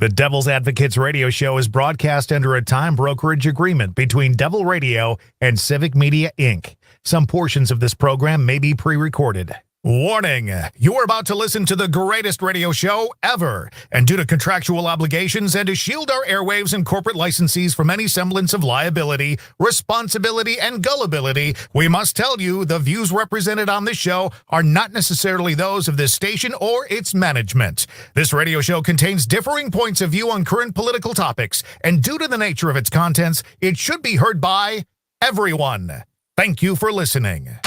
The Devil's Advocates radio show is broadcast under a time brokerage agreement between Devil Radio and Civic Media, Inc. Some portions of this program may be pre-recorded. Warning, you are about to listen to the greatest radio show ever, and due to contractual obligations and to shield our airwaves and corporate licensees from any semblance of liability, responsibility, and gullibility, we must tell you the views represented on this show are not necessarily those of this station or its management. This radio show contains differing points of view on current political topics, and due to the nature of its contents, it should be heard by everyone. Thank you for listening.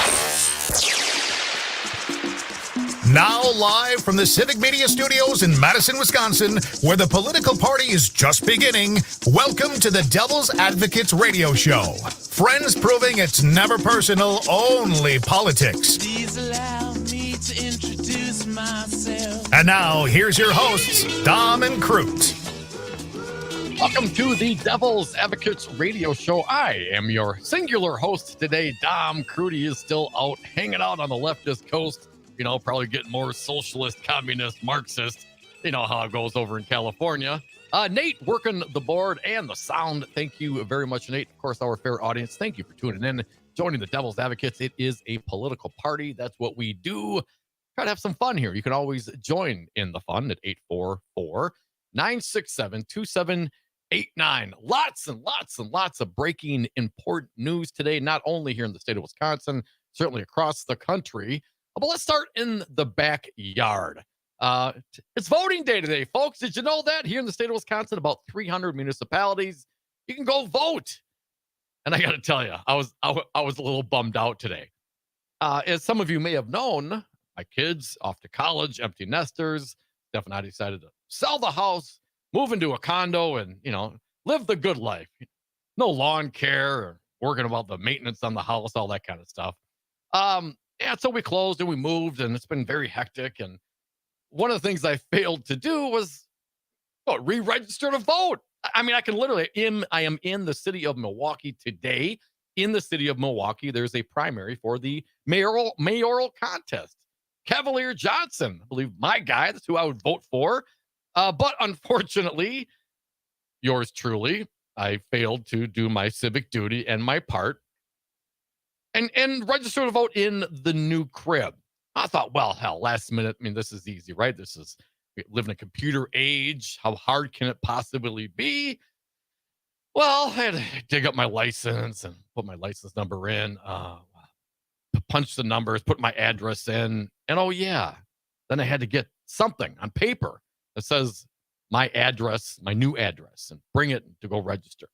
Now live from the Civic Media Studios in Madison, Wisconsin, where the political party is just beginning, welcome to the Devil's Advocates radio show. Friends proving it's never personal, only politics. Please allow me to introduce myself. And now, here's your hosts, Dom and Crute. Welcome to the Devil's Advocates radio show. I am your singular host today, Dom Crute. He is still out, hanging out on the leftist coast. You know, probably getting more socialist, communist, Marxist. You know how it goes over in California. Nate working the board and the sound. Thank you very much, Nate. Of course, our fair audience, thank you for tuning in, joining the Devil's Advocates. It is a political party. That's what we do. Try to have some fun here. You can always join in the fun at 844-967-2789. Lots and lots and lots of breaking important news today, not only here in the state of Wisconsin, certainly across the country. But let's start in the backyard. It's voting day today, folks. Did you know that? Here in the state of Wisconsin, about 300 municipalities, you can go vote. And I got to tell you, I was a little bummed out today. As some of you may have known, my kids off to college, empty nesters. Steph and I decided to sell the house, move into a condo, and live the good life. No lawn care or worrying about the maintenance on the house, all that kind of stuff. Yeah, so we closed and we moved, and it's been very hectic. And one of the things I failed to do was re-register to vote. I mean, I am in the city of Milwaukee today. In the city of Milwaukee, there's a primary for the mayoral contest. Cavalier Johnson, I believe my guy, that's who I would vote for. But unfortunately, yours truly, I failed to do my civic duty and my part. And register to vote in the new crib. I thought, well, hell, last minute. I mean, this is easy, right? We live in a computer age. How hard can it possibly be? Well, I had to dig up my license and put my license number in, punch the numbers, put my address in. And oh, yeah. Then I had to get something on paper that says my address, my new address, and bring it to go register.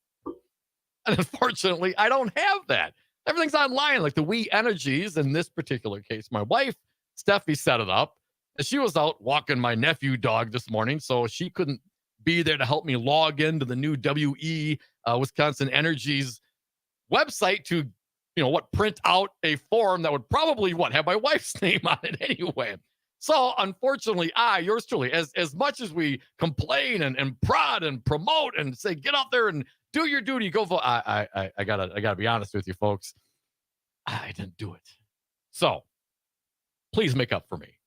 And unfortunately, I don't have that. Everything's online, like the We Energies. In this particular case, my wife, Steffi, set it up. And she was out walking my nephew dog this morning, so she couldn't be there to help me log into the new WE Wisconsin Energies website to, print out a form that would probably, have my wife's name on it anyway. So, unfortunately, yours truly, as much as we complain and prod and promote and say, get out there and do your duty, go vote. I gotta be honest with you, folks. I didn't do it. So please make up for me.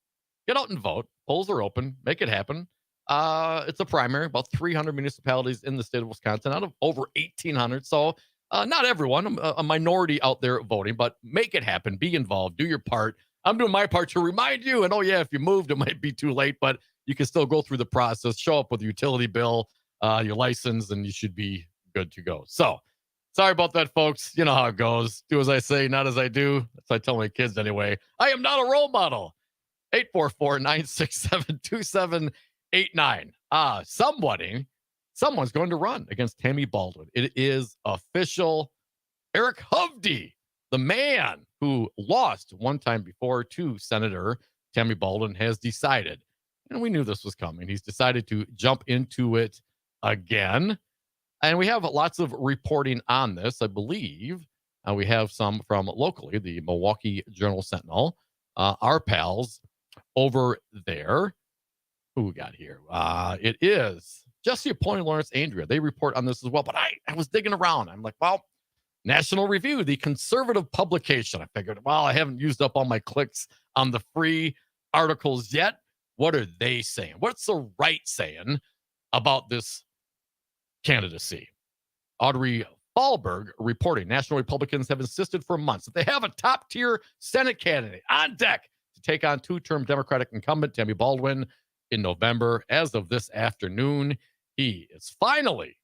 Get out and vote. Polls are open. Make it happen. It's a primary, about 300 municipalities in the state of Wisconsin out of over 1,800. So not everyone, a minority out there voting, but make it happen. Be involved. Do your part. I'm doing my part to remind you. And if you moved, it might be too late, but you can still go through the process, show up with your utility bill, your license, and you should be good to go. So sorry about that, folks. You know how it goes. Do as I say, not as I do. That's what I tell my kids anyway. I am not a role model. 844-967-2789. Someone's going to run against Tammy Baldwin. It is official. Eric Hovde, the man who lost one time before to Senator Tammy Baldwin, has decided, and we knew this was coming, he's decided to jump into it again. And we have lots of reporting on this, I believe. We have some from locally, the Milwaukee Journal-Sentinel, our pals over there. Who we got here? It is Jesse Appointed, Lawrence Andrea. They report on this as well. But I was digging around. I'm like, well, National Review, the conservative publication. I figured, well, I haven't used up all my clicks on the free articles yet. What are they saying? What's the right saying? about this candidacy. Audrey Fahlberg reporting National Republicans have insisted for months that they have a top-tier Senate candidate on deck to take on two-term Democratic incumbent Tammy Baldwin in November. As of this afternoon, he is finally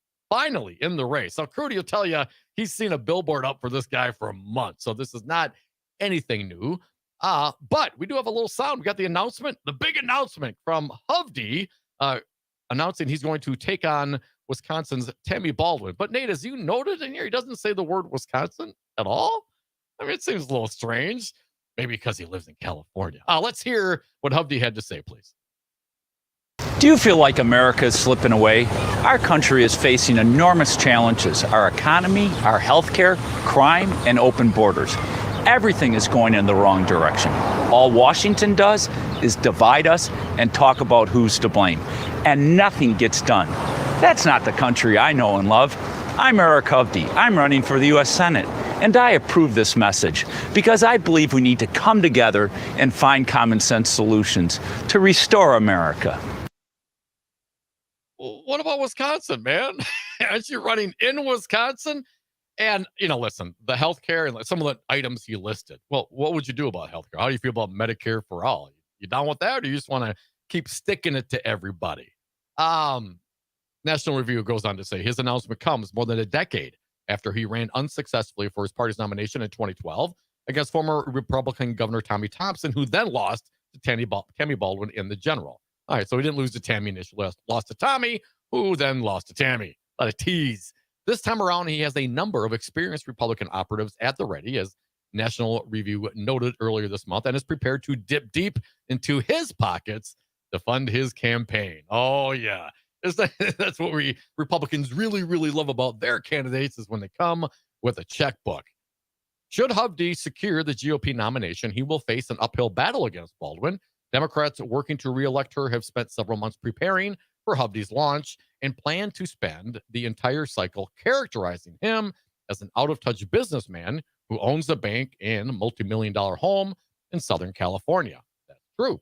in the race. So Crute will tell you he's seen a billboard up for this guy for a month. So this is not anything new. But we do have a little sound. We got the announcement, the big announcement from Hovde, announcing he's going to take on Wisconsin's Tammy Baldwin. But Nate, as you noted in here, he doesn't say the word Wisconsin at all. I mean, it seems a little strange. Maybe because he lives in California. Let's hear what Hovde had to say, please. Do you feel like America is slipping away? Our country is facing enormous challenges. Our economy, our healthcare, crime, and open borders. Everything is going in the wrong direction. All Washington does is divide us and talk about who's to blame. And nothing gets done. That's not the country I know and love. I'm Eric Hovde. I'm running for the U.S. Senate. And I approve this message because I believe we need to come together and find common sense solutions to restore America. What about Wisconsin, man? Aren't you running in Wisconsin? And, listen, the healthcare and some of the items he listed. Well, what would you do about healthcare? How do you feel about Medicare for all? You down with that, or do you just want to keep sticking it to everybody? National Review goes on to say his announcement comes more than a decade after he ran unsuccessfully for his party's nomination in 2012 against former Republican Governor Tommy Thompson, who then lost to Tammy Baldwin in the general. All right, so he didn't lose to Tammy initially, lost to Tommy, who then lost to Tammy. A lot of tease. This time around, he has a number of experienced Republican operatives at the ready, as National Review noted earlier this month, and is prepared to dip deep into his pockets to fund his campaign. Oh, yeah. That's what we Republicans really, really love about their candidates, is when they come with a checkbook. Should Hovde secure the GOP nomination, he will face an uphill battle against Baldwin. Democrats working to reelect her have spent several months preparing for Hovde's launch and plan to spend the entire cycle characterizing him as an out-of-touch businessman who owns a bank and a multi-million-dollar home in Southern California. That's true.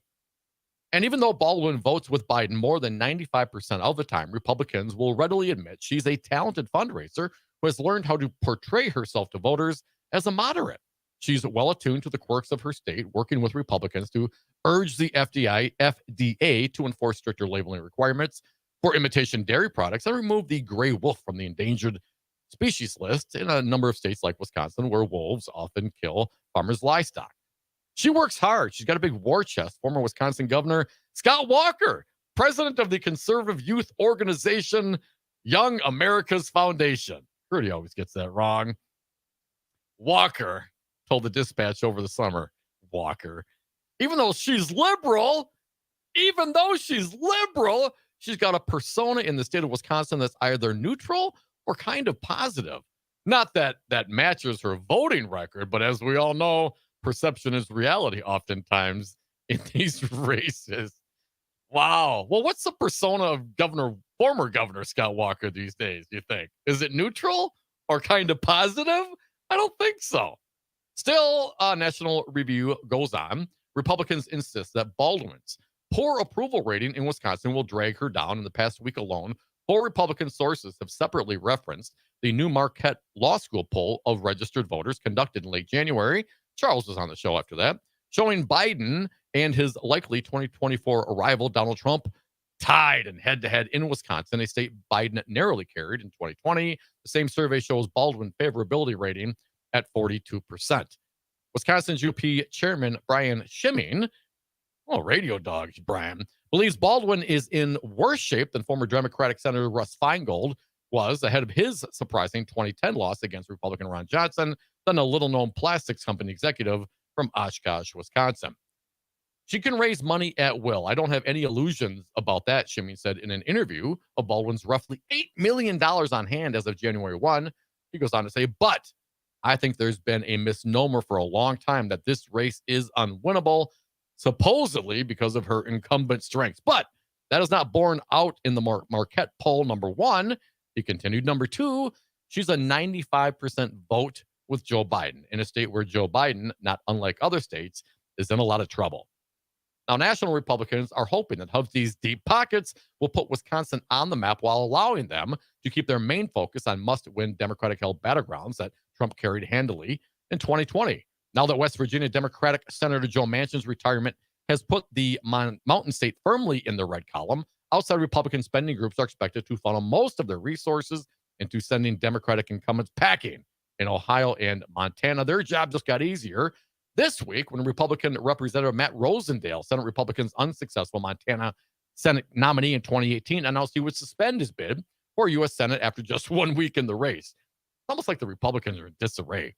And even though Baldwin votes with Biden more than 95% of the time, Republicans will readily admit she's a talented fundraiser who has learned how to portray herself to voters as a moderate. She's well attuned to the quirks of her state, working with Republicans to urge the FDA to enforce stricter labeling requirements for imitation dairy products and remove the gray wolf from the endangered species list in a number of states like Wisconsin, where wolves often kill farmers' livestock. She works hard. She's got a big war chest. Former Wisconsin Governor Scott Walker, president of the conservative youth organization Young America's Foundation. Crute always gets that wrong. Walker told the Dispatch over the summer, even though she's liberal, she's got a persona in the state of Wisconsin that's either neutral or kind of positive. Not that matches her voting record, but as we all know, perception is reality oftentimes in these races. Wow. Well, what's the persona of former Governor Scott Walker these days, do you think? Is it neutral or kind of positive? I don't think so. Still, National Review goes on. Republicans insist that Baldwin's poor approval rating in Wisconsin will drag her down. In the past week alone, 4 Republican sources have separately referenced the new Marquette Law School poll of registered voters conducted in late January. Charles was on the show after that, showing Biden and his likely 2024 rival Donald Trump tied and head-to-head in Wisconsin, a state Biden narrowly carried in 2020. The same survey shows Baldwin favorability rating at 42%. Wisconsin GOP Chairman Brian Schimming, radio dog Brian, believes Baldwin is in worse shape than former Democratic Senator Russ Feingold was ahead of his surprising 2010 loss against Republican Ron Johnson than a little-known plastics company executive from Oshkosh, Wisconsin. She can raise money at will. I don't have any illusions about that, Schimming said in an interview of Baldwin's roughly $8 million on hand as of January 1. He goes on to say, but I think there's been a misnomer for a long time that this race is unwinnable, supposedly because of her incumbent strengths. But that is not borne out in the Marquette poll, number 1. He continued, number 2, she's a 95% vote with Joe Biden in a state where Joe Biden, not unlike other states, is in a lot of trouble. Now, national Republicans are hoping that Hovde's deep pockets will put Wisconsin on the map while allowing them to keep their main focus on must-win Democratic-held battlegrounds that Trump carried handily in 2020. Now that West Virginia Democratic Senator Joe Manchin's retirement has put the Mountain State firmly in the red column, outside Republican spending groups are expected to funnel most of their resources into sending Democratic incumbents packing in Ohio and Montana. Their job just got easier this week when Republican Representative Matt Rosendale, Senate Republicans' unsuccessful Montana Senate nominee in 2018, announced he would suspend his bid for U.S. Senate after just 1 week in the race. It's almost like the Republicans are in disarray.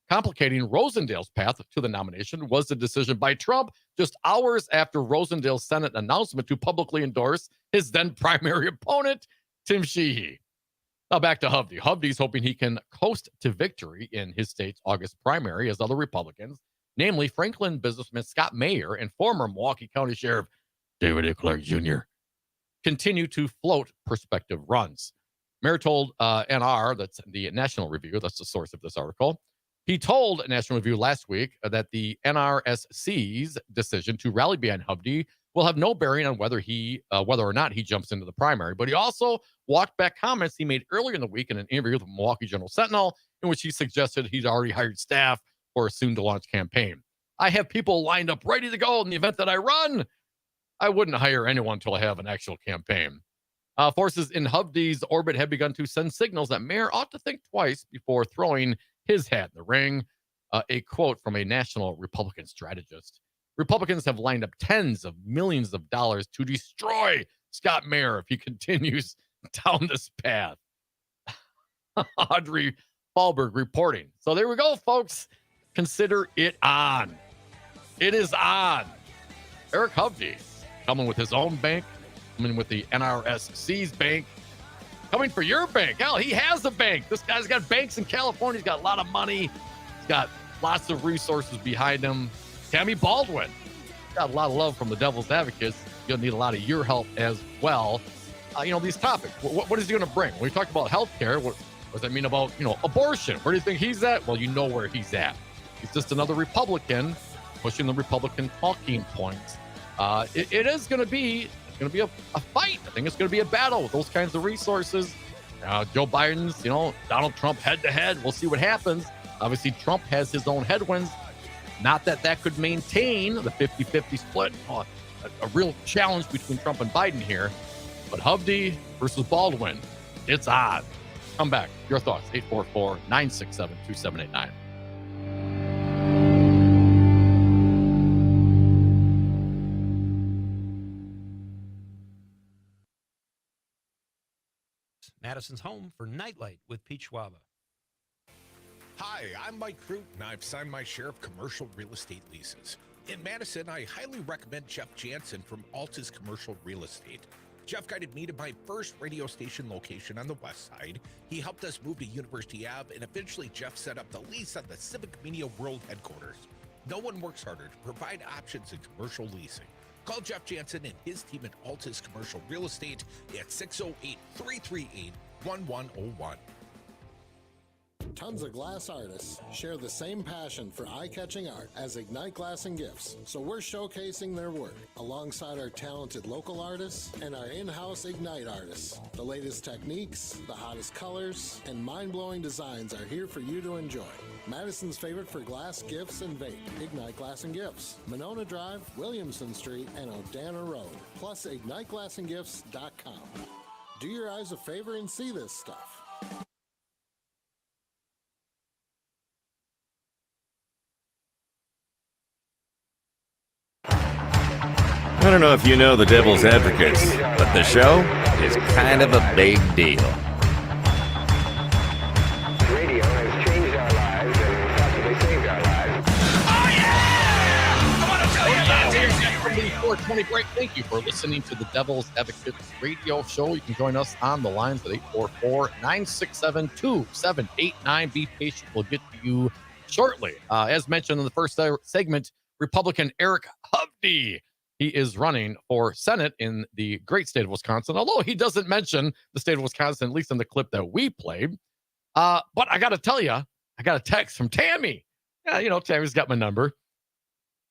Complicating Rosendale's path to the nomination was the decision by Trump just hours after Rosendale's Senate announcement to publicly endorse his then primary opponent, Tim Sheehy. Now back to Hovde. Hovde's hoping he can coast to victory in his state's August primary as other Republicans, namely Franklin businessman Scott Mayer and former Milwaukee County Sheriff David A. Clark Jr., continue to float prospective runs. Mayer told NR, that's the National Review, that's the source of this article, he told National Review last week that the NRSC's decision to rally behind Hovde will have no bearing on whether or not he jumps into the primary. But he also walked back comments he made earlier in the week in an interview with the Milwaukee Journal Sentinel, in which he suggested he's already hired staff for a soon-to-launch campaign. I have people lined up ready to go in the event that I run. I wouldn't hire anyone until I have an actual campaign. Forces in Hovde's orbit have begun to send signals that Mayer ought to think twice before throwing his hat in the ring. A quote from a national Republican strategist. Republicans have lined up tens of millions of dollars to destroy Scott Mayer if he continues down this path. Audrey Fahlberg reporting. So there we go, folks. Consider it on. It is on. Eric Hovde coming with his own bank, coming with the NRSC's bank, coming for your bank. Hell, he has a bank. This guy's got banks in California. He's got a lot of money. He's got lots of resources behind him. Tammy Baldwin got a lot of love from the Devil's Advocates. You'll need a lot of your help as well. These topics. What is he going to bring? When we talk about healthcare, what does that mean about, abortion? Where do you think he's at? Well, you know where he's at. He's just another Republican pushing the Republican talking points. It is going to be a fight. I think it's going to be a battle with those kinds of resources. Joe Biden's, Donald Trump head to head. We'll see what happens. Obviously, Trump has his own headwinds. Not that could maintain the 50-50 split. A real challenge between Trump and Biden here. But Hovde versus Baldwin, it's on. Come back. Your thoughts, 844-967-2789. Madison's home for Nightlight with Pete Schwaba. Hi, I'm Mike Crute, and I've signed my share of commercial real estate leases. In Madison, I highly recommend Jeff Jansen from Altus Commercial Real Estate. Jeff guided me to my first radio station location on the west side. He helped us move to University Ave, and eventually Jeff set up the lease on the Civic Media World headquarters. No one works harder to provide options in commercial leasing. Call Jeff Jansen and his team at Altus Commercial Real Estate at 608-338-1101. Tons of glass artists share the same passion for eye-catching art as Ignite Glass and Gifts, so we're showcasing their work alongside our talented local artists and our in-house Ignite artists. The latest techniques, the hottest colors, and mind-blowing designs are here for you to enjoy. Madison's favorite for glass, gifts, and vape, Ignite Glass and Gifts. Monona Drive, Williamson Street, and O'Dana Road. Plus, IgniteGlassandGifts.com. Do your eyes a favor and see this stuff. I don't know if you know the Devil's Advocates, but the show is kind of a big deal. Radio has changed our lives and possibly saved our lives. Oh, yeah! I want to tell you about it. From the 420 break, thank you for listening to the Devil's Advocates radio show. You can join us on the lines at 844-967-2789. Be patient. We'll get to you shortly. As mentioned in the first segment, Republican Eric Hovde. He is running for Senate in the great state of Wisconsin, although he doesn't mention the state of Wisconsin, at least in the clip that we played. But I got to tell you, I got a text from Tammy. Tammy's got my number.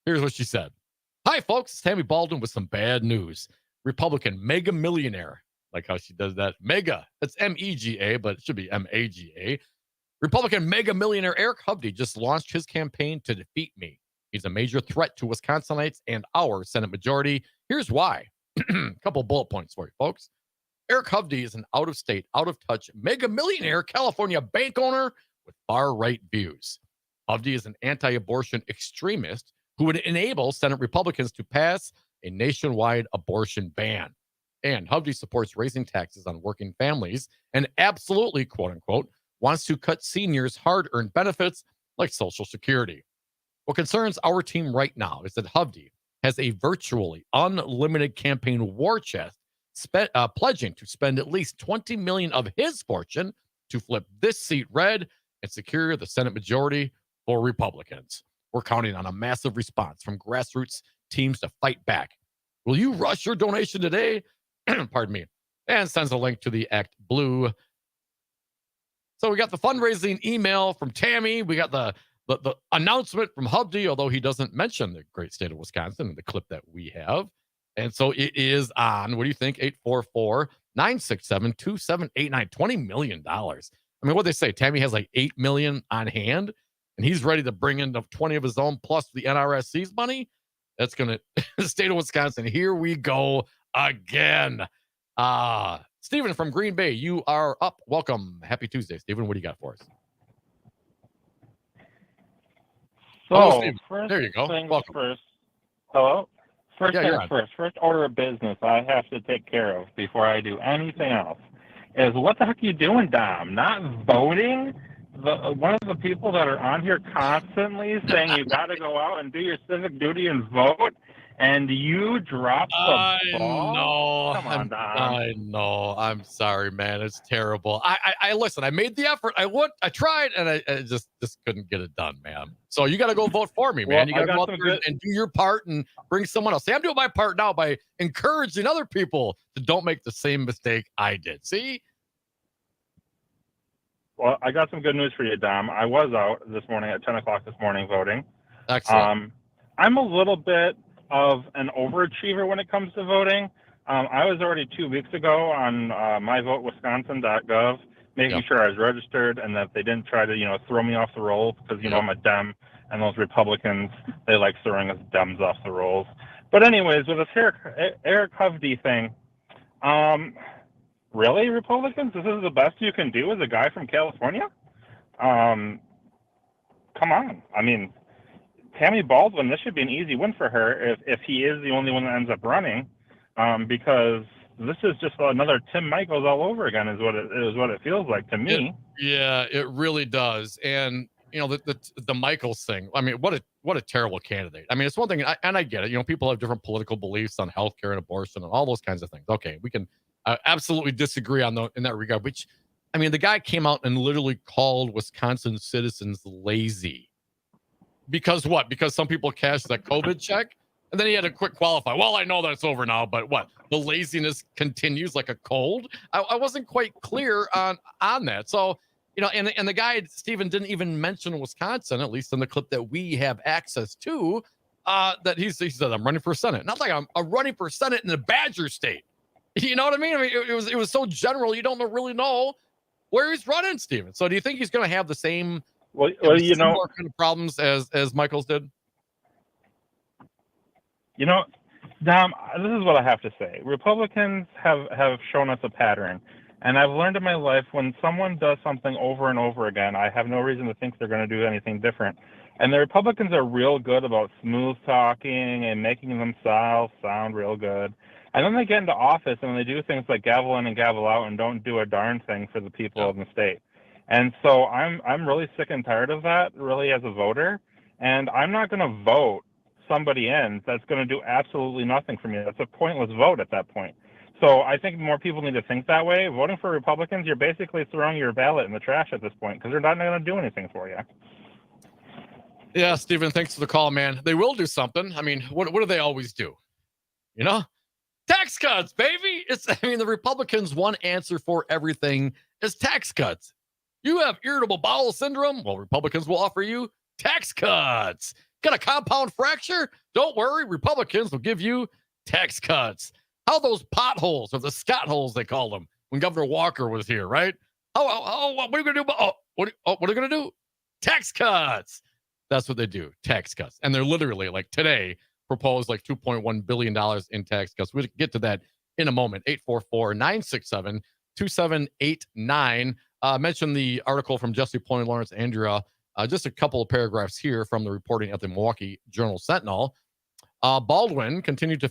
Here's what she said. Hi, folks. It's Tammy Baldwin with some bad news. Republican mega millionaire. Like how she does that. Mega. It's M-E-G-A, but it should be M-A-G-A. Republican mega millionaire Eric Hovde just launched his campaign to defeat me. He's a major threat to Wisconsinites and our Senate majority. Here's why. A couple bullet points for you, folks. Eric Hovde is an out-of-state, out-of-touch mega millionaire California bank owner with far-right views. Hovde is an anti-abortion extremist who would enable Senate Republicans to pass a nationwide abortion ban. And Hovde supports raising taxes on working families and absolutely, quote-unquote, wants to cut seniors' hard-earned benefits like Social Security. What concerns our team right now is that Hovde has a virtually unlimited campaign war chest, pledging to spend at least $20 million of his fortune to flip this seat red and secure the Senate majority for Republicans. We're counting on a massive response from grassroots teams to fight back. Will you rush your donation today? Pardon me. And sends a link to the Act Blue. So we got the fundraising email from Tammy. We got the announcement from Hovde, although he doesn't mention the great state of Wisconsin in the clip that we have. And so it is on, what do you think? 844-967-2789, $20 million. I mean, what they say, Tammy has like $8 million on hand, and he's ready to bring in the 20 of his own plus the NRSC's money. That's going to, the state of Wisconsin, here we go again. Stephen from Green Bay, you are up. Welcome. Happy Tuesday, Stephen. What do you got for us? So, there you go. Welcome. First. Hello? First order of business I have to take care of before I do anything else is what the heck are you doing, Dom? Not voting? One of the people that are on here constantly saying you got to go out and do your civic duty and vote, and you drop the ball? Come on, Dom. I know. I'm sorry, man. It's terrible. I listen. I made the effort. I tried, and I just couldn't get it done, man. So you got to go vote for me, man. You got to go out there and do your part and bring someone else. See, I'm doing my part now by encouraging other people to don't make the same mistake I did. See? Well, I got some good news for you, Dom. I was out this morning at 10 o'clock this morning voting. Excellent. I'm a little bit of an overachiever when it comes to voting. I was already 2 weeks ago on myvotewisconsin.gov, making sure I was registered and that they didn't try to, throw me off the rolls because, I'm a Dem, and those Republicans, they like throwing us Dems off the rolls. But anyways, with this Eric Hovde thing, really, Republicans? This is the best you can do as a guy from California? Come on. I mean, Tammy Baldwin, this should be an easy win for her if he is the only one that ends up running, because this is just another Tim Michaels all over again is what it feels like to me. It really does. And the Michaels thing, I mean, what a terrible candidate. I mean, it's one thing, and I get it. People have different political beliefs on healthcare and abortion and all those kinds of things. Okay, we can absolutely disagree in that regard. Which, I mean, the guy came out and literally called Wisconsin citizens lazy. Because what? Because some people cashed that COVID check, and then he had to quick qualify. Well, I know that's over now, but what? The laziness continues like a cold. I wasn't quite clear on that. So, and the guy, Stephen, didn't even mention Wisconsin, at least in the clip that we have access to, that he said, I'm running for Senate. Not like I'm running for Senate in the Badger State. You know what I mean? I mean, it was so general, you don't really know where he's running, Stephen. So do you think he's going to have the same similar kind of problems as Michaels did? Dom, this is what I have to say. Republicans have shown us a pattern. And I've learned in my life when someone does something over and over again, I have no reason to think they're going to do anything different. And the Republicans are real good about smooth talking and making themselves sound real good. And then they get into office and they do things like gavel in and gavel out and don't do a darn thing for the people of the state. And so I'm really sick and tired of that, really, as a voter. And I'm not going to vote somebody in that's going to do absolutely nothing for me. That's a pointless vote at that point. So I think more people need to think that way. Voting for Republicans, you're basically throwing your ballot in the trash at this point because they're not going to do anything for you. Yeah, Stephen, thanks for the call, man. They will do something. I mean, what do they always do? Tax cuts, baby. The Republicans' one answer for everything is tax cuts. You have irritable bowel syndrome? Well, Republicans will offer you tax cuts. Got a compound fracture? Don't worry, Republicans will give you tax cuts. How those potholes, or the Scott holes they called them when Governor Walker was here, right? What are you going to do? What are you going to do? Tax cuts. That's what they do, tax cuts. And they're literally, like today, proposed like $2.1 billion in tax cuts. We'll get to that in a moment. 844-967-2789. Mentioned the article from Jesse Point, Lawrence Andrea. Just a couple of paragraphs here from the reporting at the Milwaukee Journal-Sentinel. Baldwin continued to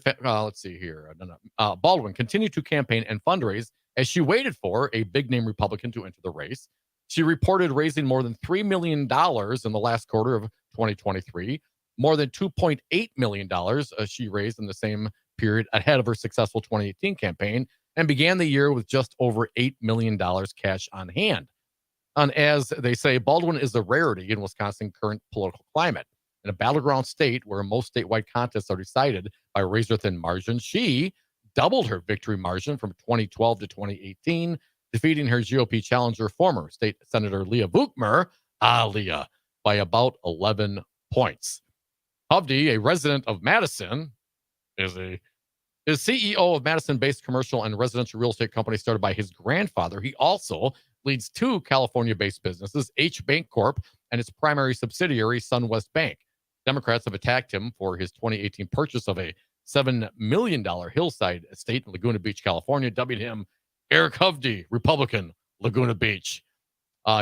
Baldwin continued to campaign and fundraise as she waited for a big-name Republican to enter the race. She reported raising more than $3 million in the last quarter of 2023, more than $2.8 million she raised in the same period ahead of her successful 2018 campaign, and began the year with just over $8 million cash on hand. And as they say, Baldwin is a rarity in Wisconsin's current political climate. In a battleground state where most statewide contests are decided by razor-thin margins, she doubled her victory margin from 2012 to 2018, defeating her GOP challenger, former State Senator Leah Vukmir, Leah, by about 11 points. Hovde, a resident of Madison, is CEO of Madison-based commercial and residential real estate company started by his grandfather. He also leads two California-based businesses, H Bank Corp. And its primary subsidiary, SunWest Bank. Democrats have attacked him for his 2018 purchase of a $7 million hillside estate in Laguna Beach, California, dubbing him Eric Hovde, Republican, Laguna Beach.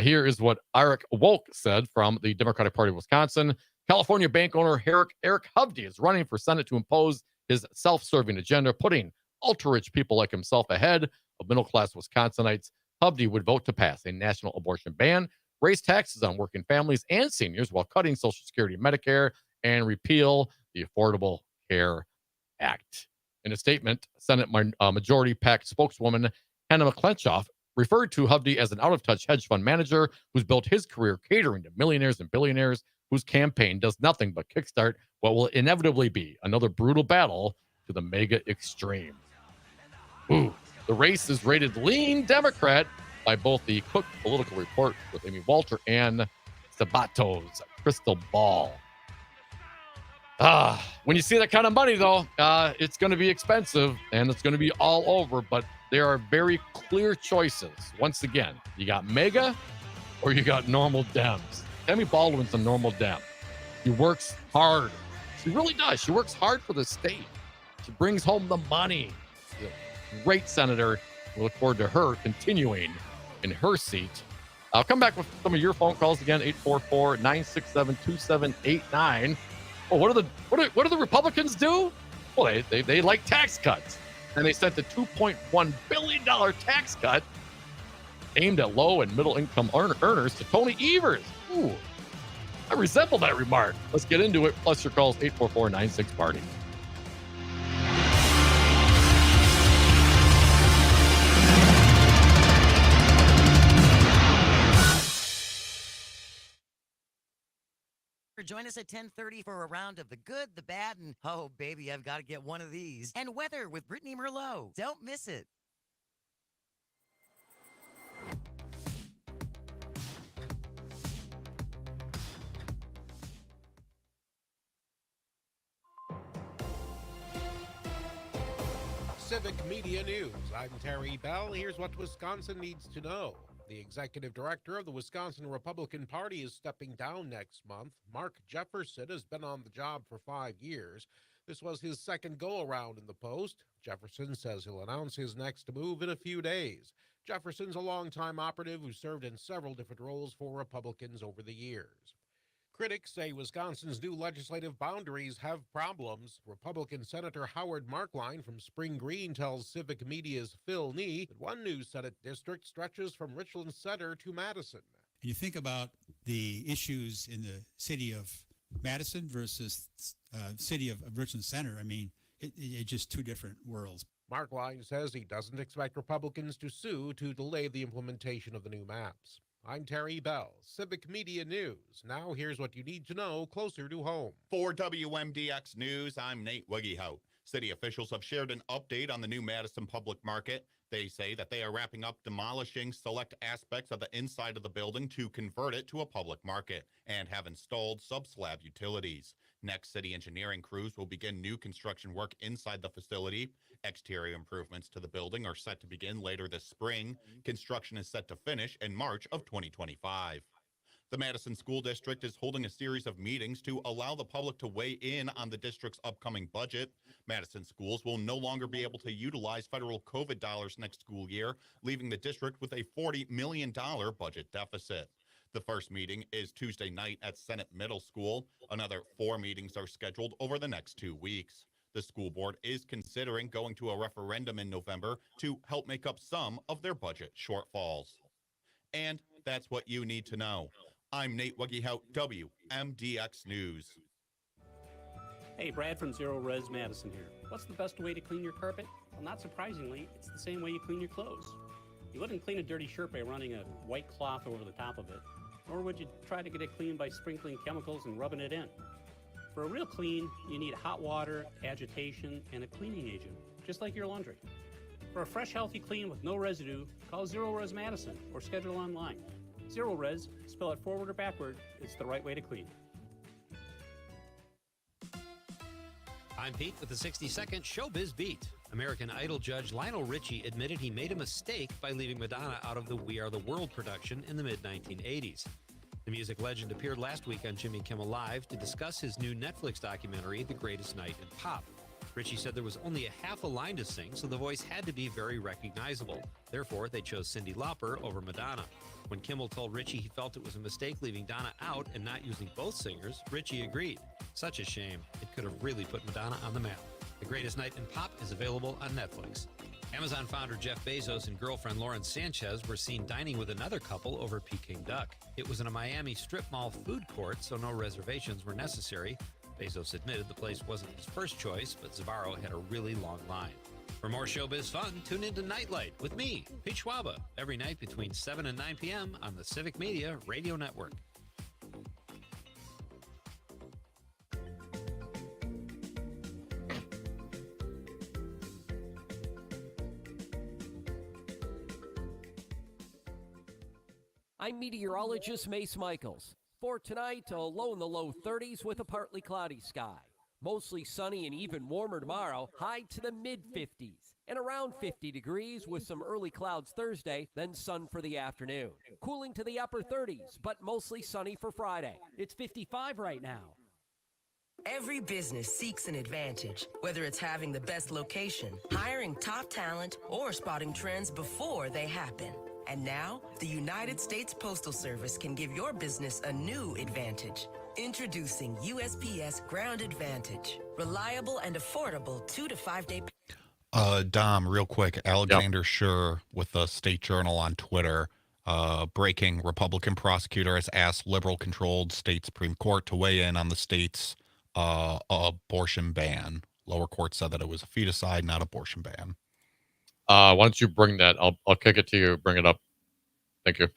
Here is what Eric Wolk said from the Democratic Party of Wisconsin. California bank owner Eric Hovde is running for Senate to impose his self-serving agenda, putting ultra-rich people like himself ahead of middle-class Wisconsinites. Hovde would vote to pass a national abortion ban, raise taxes on working families and seniors while cutting Social Security and Medicare, and repeal the Affordable Care Act. In a statement, Senate Majority PAC spokeswoman Hannah McClenchoff referred to Hovde as an out-of-touch hedge fund manager who's built his career catering to millionaires and billionaires, whose campaign does nothing but kickstart what will inevitably be another brutal battle to the mega extreme. Ooh, the race is rated lean Democrat by both the Cook Political Report with Amy Walter and Sabato's Crystal Ball. When you see that kind of money, though, it's going to be expensive and it's going to be all over, but there are very clear choices. Once again, you got mega or you got normal Dems. Tammy Baldwin's a normal Dem. She works hard. She really does. She works hard for the state. She brings home the money. She's a great senator. We look forward to her continuing in her seat. I'll come back with some of your phone calls again, 844-967-2789. Oh, what do the Republicans do? Well, they like tax cuts. And they sent a $2.1 billion tax cut aimed at low and middle income earners to Tony Evers. Ooh, I resemble that remark. Let's get into it. Plus your calls, 844-96-PARTY. Join us at 10:30 for a round of the good, the bad, and oh, baby, I've got to get one of these. And weather with Brittany Merlot. Don't miss it. Civic Media News. I'm Terry Bell. Here's what Wisconsin needs to know. The executive director of the Wisconsin Republican Party is stepping down next month. Mark Jefferson has been on the job for 5 years. This was his second go-around in the post. Jefferson says he'll announce his next move in a few days. Jefferson's a longtime operative who served in several different roles for Republicans over the years. Critics say Wisconsin's new legislative boundaries have problems. Republican Senator Howard Markline from Spring Green tells Civic Media's Phil Nee that one new Senate district stretches from Richland Center to Madison. You think about the issues in the city of Madison versus city of Richland Center. I mean, it's just two different worlds. Markline says he doesn't expect Republicans to sue to delay the implementation of the new maps. I'm Terry Bell, Civic Media News. Now here's what you need to know closer to home. For WMDX News, I'm Nate Wegehout. City officials have shared an update on the new Madison Public Market. They say that they are wrapping up demolishing select aspects of the inside of the building to convert it to a public market and have installed sub-slab utilities. Next, city engineering crews will begin new construction work inside the facility. Exterior improvements to the building are set to begin later this spring. Construction is set to finish in March of 2025. The Madison School District is holding a series of meetings to allow the public to weigh in on the district's upcoming budget. Madison schools will no longer be able to utilize federal COVID dollars next school year, leaving the district with a $40 million budget deficit. The first meeting is Tuesday night at Senate Middle School. Another 4 meetings are scheduled over the next 2 weeks. The school board is considering going to a referendum in November to help make up some of their budget shortfalls. And that's what you need to know. I'm Nate Wuggyhout, WMDX News. Hey, Brad from Zero Res Madison here. What's the best way to clean your carpet? Well, not surprisingly, it's the same way you clean your clothes. You wouldn't clean a dirty shirt by running a white cloth over the top of it, nor would you try to get it clean by sprinkling chemicals and rubbing it in. For a real clean, you need hot water, agitation, and a cleaning agent, just like your laundry. For a fresh, healthy clean with no residue, call Zero Res Madison or schedule online. Zero Res, spell it forward or backward, it's the right way to clean. I'm Pete with the 60-second Showbiz Beat. American Idol judge Lionel Richie admitted he made a mistake by leaving Madonna out of the We Are the World production in the mid-1980s. The music legend appeared last week on Jimmy Kimmel Live to discuss his new Netflix documentary, The Greatest Night in Pop. Richie said there was only a half a line to sing, so the voice had to be very recognizable. Therefore, they chose Cyndi Lauper over Madonna. When Kimmel told Richie he felt it was a mistake leaving Donna out and not using both singers, Richie agreed. Such a shame. It could have really put Madonna on the map. The Greatest Night in Pop is available on Netflix. Amazon founder Jeff Bezos and girlfriend Lauren Sanchez were seen dining with another couple over Peking duck. It was in a Miami strip mall food court, so no reservations were necessary. Bezos admitted the place wasn't his first choice, but Sbarro had a really long line. For more showbiz fun, tune into Nightlight with me, Pete Schwaba, every night between 7 and 9 p.m. on the Civic Media Radio Network. I'm meteorologist Mace Michaels. For tonight, a low in the low 30s with a partly cloudy sky. Mostly sunny and even warmer tomorrow, high to the mid-50s. And around 50 degrees with some early clouds Thursday, then sun for the afternoon. Cooling to the upper 30s, but mostly sunny for Friday. It's 55 right now. Every business seeks an advantage, whether it's having the best location, hiring top talent, or spotting trends before they happen. And now, the United States Postal Service can give your business a new advantage. Introducing USPS Ground Advantage. Reliable and affordable 2 to 5 day. Dom, real quick, Alexander Schur with the State Journal on Twitter, breaking Republican prosecutor has asked liberal-controlled state Supreme Court to weigh in on the state's abortion ban. Lower court said that it was a feticide, not abortion ban. Why don't you bring that? I'll kick it to you. Bring it up. Thank you.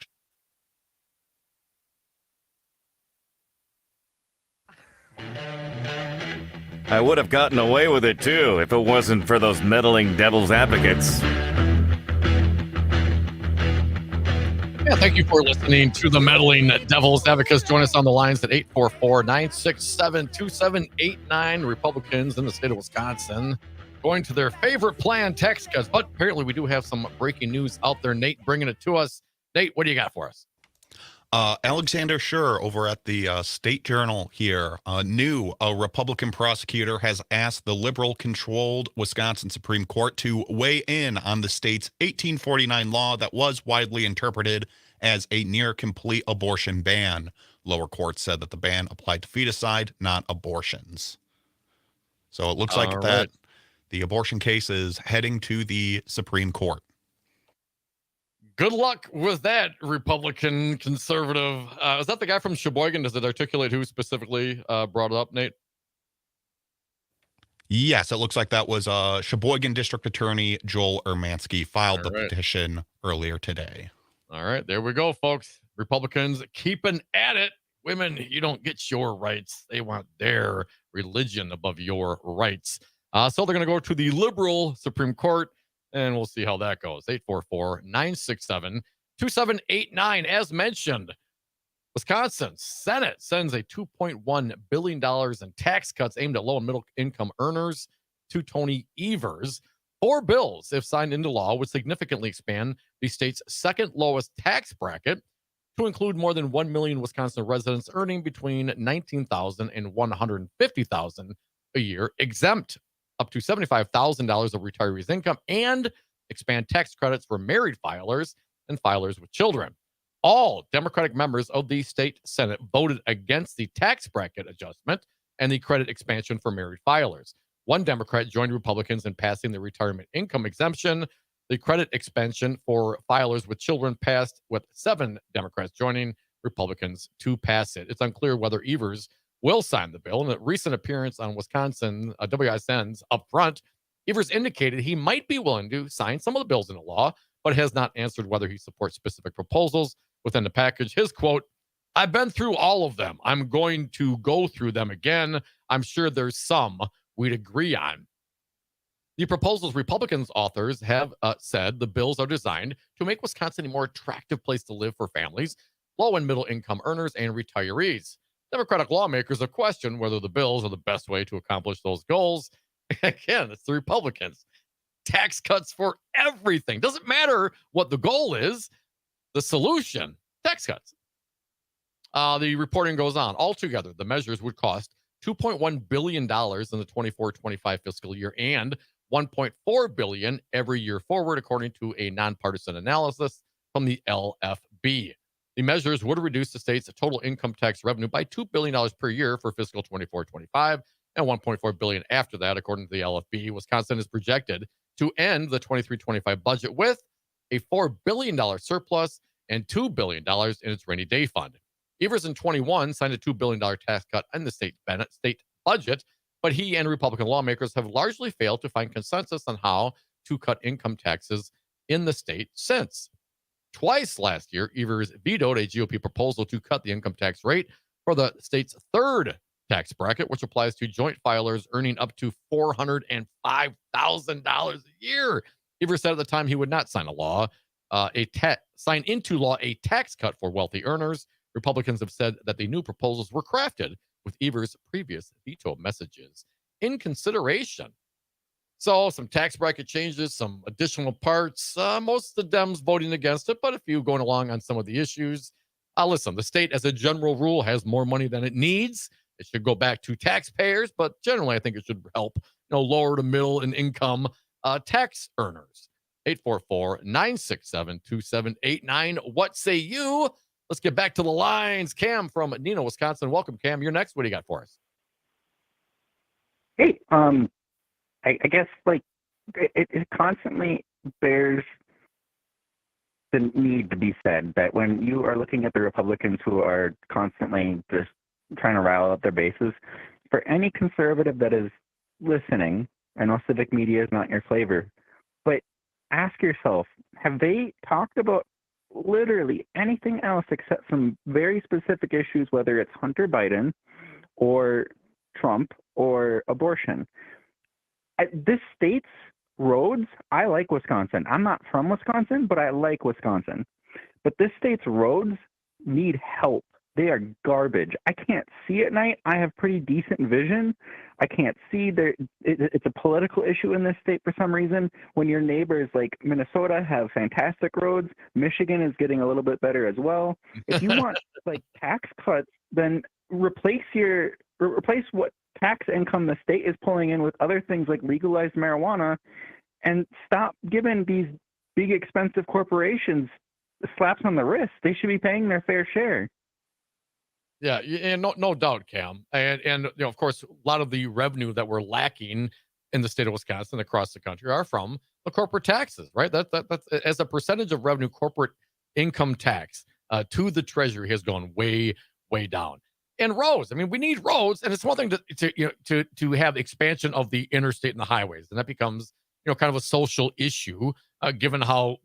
I would have gotten away with it, too, if it wasn't for those meddling devil's advocates. Yeah, thank you for listening to the meddling devil's advocates. Join us on the lines at 844-967-2789. Republicans in the state of Wisconsin going to their favorite plan text cuts, but apparently we do have some breaking news out there. Nate bringing it to us. Nate, what do you got for us? Alexander Schur over at the State Journal here, a Republican prosecutor has asked the liberal-controlled Wisconsin Supreme Court to weigh in on the state's 1849 law that was widely interpreted as a near-complete abortion ban. Lower court said that the ban applied to feticide, not abortions. So it looks like that the abortion case is heading to the Supreme Court. Good luck with that, Republican conservative. Is that the guy from Sheboygan? Does it articulate who specifically brought it up, Nate? Yes, it looks like that was Sheboygan District Attorney Joel Ermansky filed the petition earlier today. All right, there we go, folks. Republicans keeping at it. Women, you don't get your rights. They want their religion above your rights. So they're going to go to the liberal Supreme Court and we'll see how that goes. 844-967-2789. As mentioned, Wisconsin Senate sends a $2.1 billion in tax cuts aimed at low and middle income earners to Tony Evers. 4 bills, if signed into law, would significantly expand the state's second lowest tax bracket to include more than 1 million Wisconsin residents earning between $19,000 and $150,000 a year, exempt up to $75,000 of retirees' income, and expand tax credits for married filers and filers with children. All Democratic members of the state Senate voted against the tax bracket adjustment and the credit expansion for married filers. One Democrat joined Republicans in passing the retirement income exemption. The credit expansion for filers with children passed, with 7 Democrats joining Republicans to pass it. It's unclear whether Evers will sign the bill. In a recent appearance on Wisconsin WISN's Upfront, Evers indicated he might be willing to sign some of the bills into law, but has not answered whether he supports specific proposals within the package. His quote, "I've been through all of them. I'm going to go through them again. I'm sure there's some we'd agree on." The proposals Republicans authors have said the bills are designed to make Wisconsin a more attractive place to live for families, low and middle income earners, and retirees. Democratic lawmakers have questioned whether the bills are the best way to accomplish those goals. Again, it's the Republicans. Tax cuts for everything. Doesn't matter what the goal is. The solution, tax cuts. The reporting goes on. Altogether, the measures would cost $2.1 billion in the 24-25 fiscal year and $1.4 billion every year forward, according to a nonpartisan analysis from the LFB. The measures would reduce the state's total income tax revenue by $2 billion per year for fiscal 24-25 and $1.4 billion after that, according to the LFB. Wisconsin is projected to end the 23-25 budget with a $4 billion surplus and $2 billion in its rainy day fund. Evers in 21 signed a $2 billion tax cut in the state budget, but he and Republican lawmakers have largely failed to find consensus on how to cut income taxes in the state since. Twice last year, Evers vetoed a GOP proposal to cut the income tax rate for the state's third tax bracket, which applies to joint filers earning up to $405,000 a year. Evers said at the time he would not sign sign into law a tax cut for wealthy earners. Republicans have said that the new proposals were crafted with Evers' previous veto messages in consideration. So some tax bracket changes, some additional parts, most of the Dems voting against it, but a few going along on some of the issues. Listen, the state as a general rule has more money than it needs. It should go back to taxpayers, but generally I think it should help lower to middle and income tax earners. 844-967-2789. What say you? Let's get back to the lines. Cam from Neenah, Wisconsin. Welcome, Cam. You're next. What do you got for us? Hey, I guess it constantly bears the need to be said that when you are looking at the Republicans who are constantly just trying to rile up their bases, for any conservative that is listening, I know civic media is not your flavor, but ask yourself, have they talked about literally anything else except some very specific issues, whether it's Hunter Biden or Trump or abortion? This state's roads, I like Wisconsin. I'm not from Wisconsin, but I like Wisconsin. But this state's roads need help. They are garbage. I can't see at night. I have pretty decent vision. I can't see there. It's a political issue in this state for some reason. When your neighbors like Minnesota have fantastic roads, Michigan is getting a little bit better as well. If you want tax cuts, then replace what tax income the state is pulling in with other things like legalized marijuana, and stop giving these big expensive corporations slaps on the wrist. They should be paying their fair share. Yeah, and no doubt, Cam. And of course, a lot of the revenue that we're lacking in the state of Wisconsin across the country are from the corporate taxes, right? That's as a percentage of revenue, corporate income tax to the treasury has gone way, way down. And roads, I mean, we need roads, and it's one thing to have expansion of the interstate and the highways, and that becomes kind of a social issue given how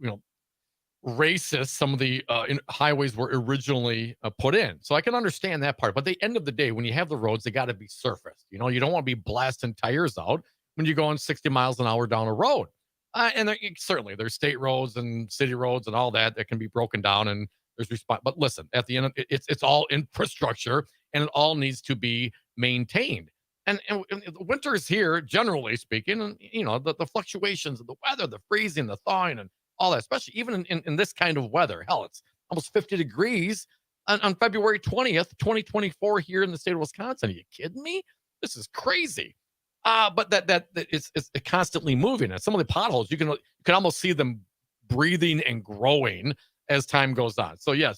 racist some of the highways were originally put in. So I can understand that part. But at the end of the day, when you have the roads, they got to be surfaced. You don't want to be blasting tires out when you're going 60 miles an hour down a road. And certainly there's state roads and city roads and all that can be broken down, and there's response. But listen, at the end of it's all infrastructure, and it all needs to be maintained. And the winter is here, generally speaking, and the fluctuations of the weather, the freezing, the thawing, and all that, especially even in this kind of weather. Hell, it's almost 50 degrees on February 20th, 2024 here in the state of Wisconsin. Are you kidding me? This is crazy. But that it's constantly moving. And some of the potholes, you can almost see them breathing and growing as time goes on. So yeah,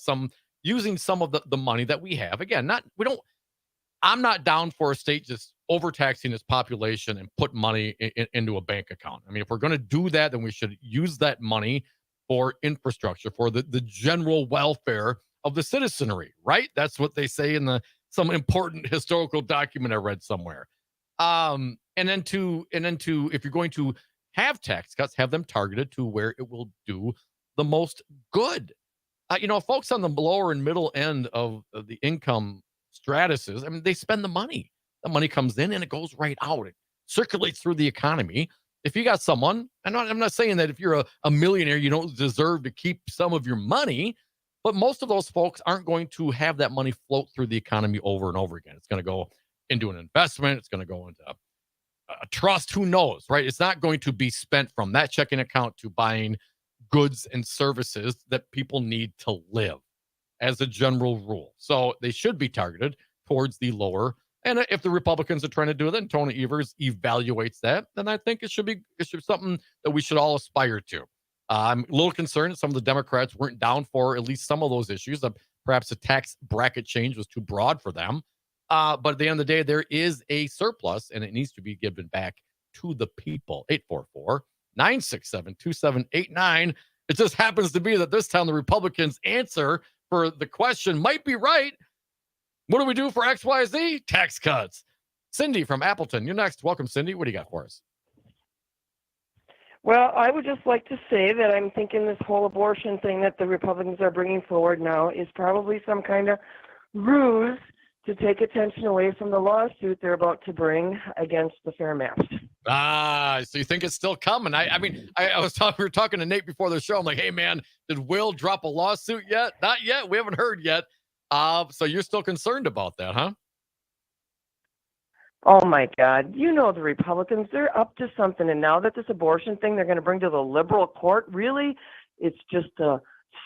using some of the money that we have. Again, I'm not down for a state just overtaxing its population and put money into a bank account. I mean, if we're going to do that, then we should use that money for infrastructure, for the general welfare of the citizenry, right? That's what they say in some important historical document I read somewhere. And then if you're going to have tax cuts, have them targeted to where it will do the most good. Folks on the lower and middle end of the income stratuses, I mean, they spend the money. The money comes in and it goes right out. It circulates through the economy. If you got someone, I'm not saying that if you're a millionaire, you don't deserve to keep some of your money, but most of those folks aren't going to have that money float through the economy over and over again. It's going to go into an investment. It's going to go into a trust. Who knows, right? It's not going to be spent from that checking account to buying goods and services that people need to live as a general rule. So they should be targeted towards the lower. And if the Republicans are trying to do that and Tony Evers evaluates that, then I think it should be something that we should all aspire to. I'm a little concerned that some of the Democrats weren't down for at least some of those issues. Perhaps the tax bracket change was too broad for them. But at the end of the day, there is a surplus and it needs to be given back to the people. 844-967-2789. It just happens to be that this time the Republicans' answer for the question might be right. What do we do for XYZ? Tax cuts. Cindy from Appleton, you're next. Welcome, Cindy. What do you got for us? Well, I would just like to say that I'm thinking this whole abortion thing that the Republicans are bringing forward now is probably some kind of ruse to take attention away from the lawsuit they're about to bring against the fair maps. So you think it's still coming? We were talking to Nate before the show. I'm like, hey man, did Will drop a lawsuit yet? Not yet. We haven't heard yet. So you're still concerned about that, huh? Oh my God. The Republicans, they're up to something. And now that this abortion thing they're going to bring to the liberal court, really, it's just a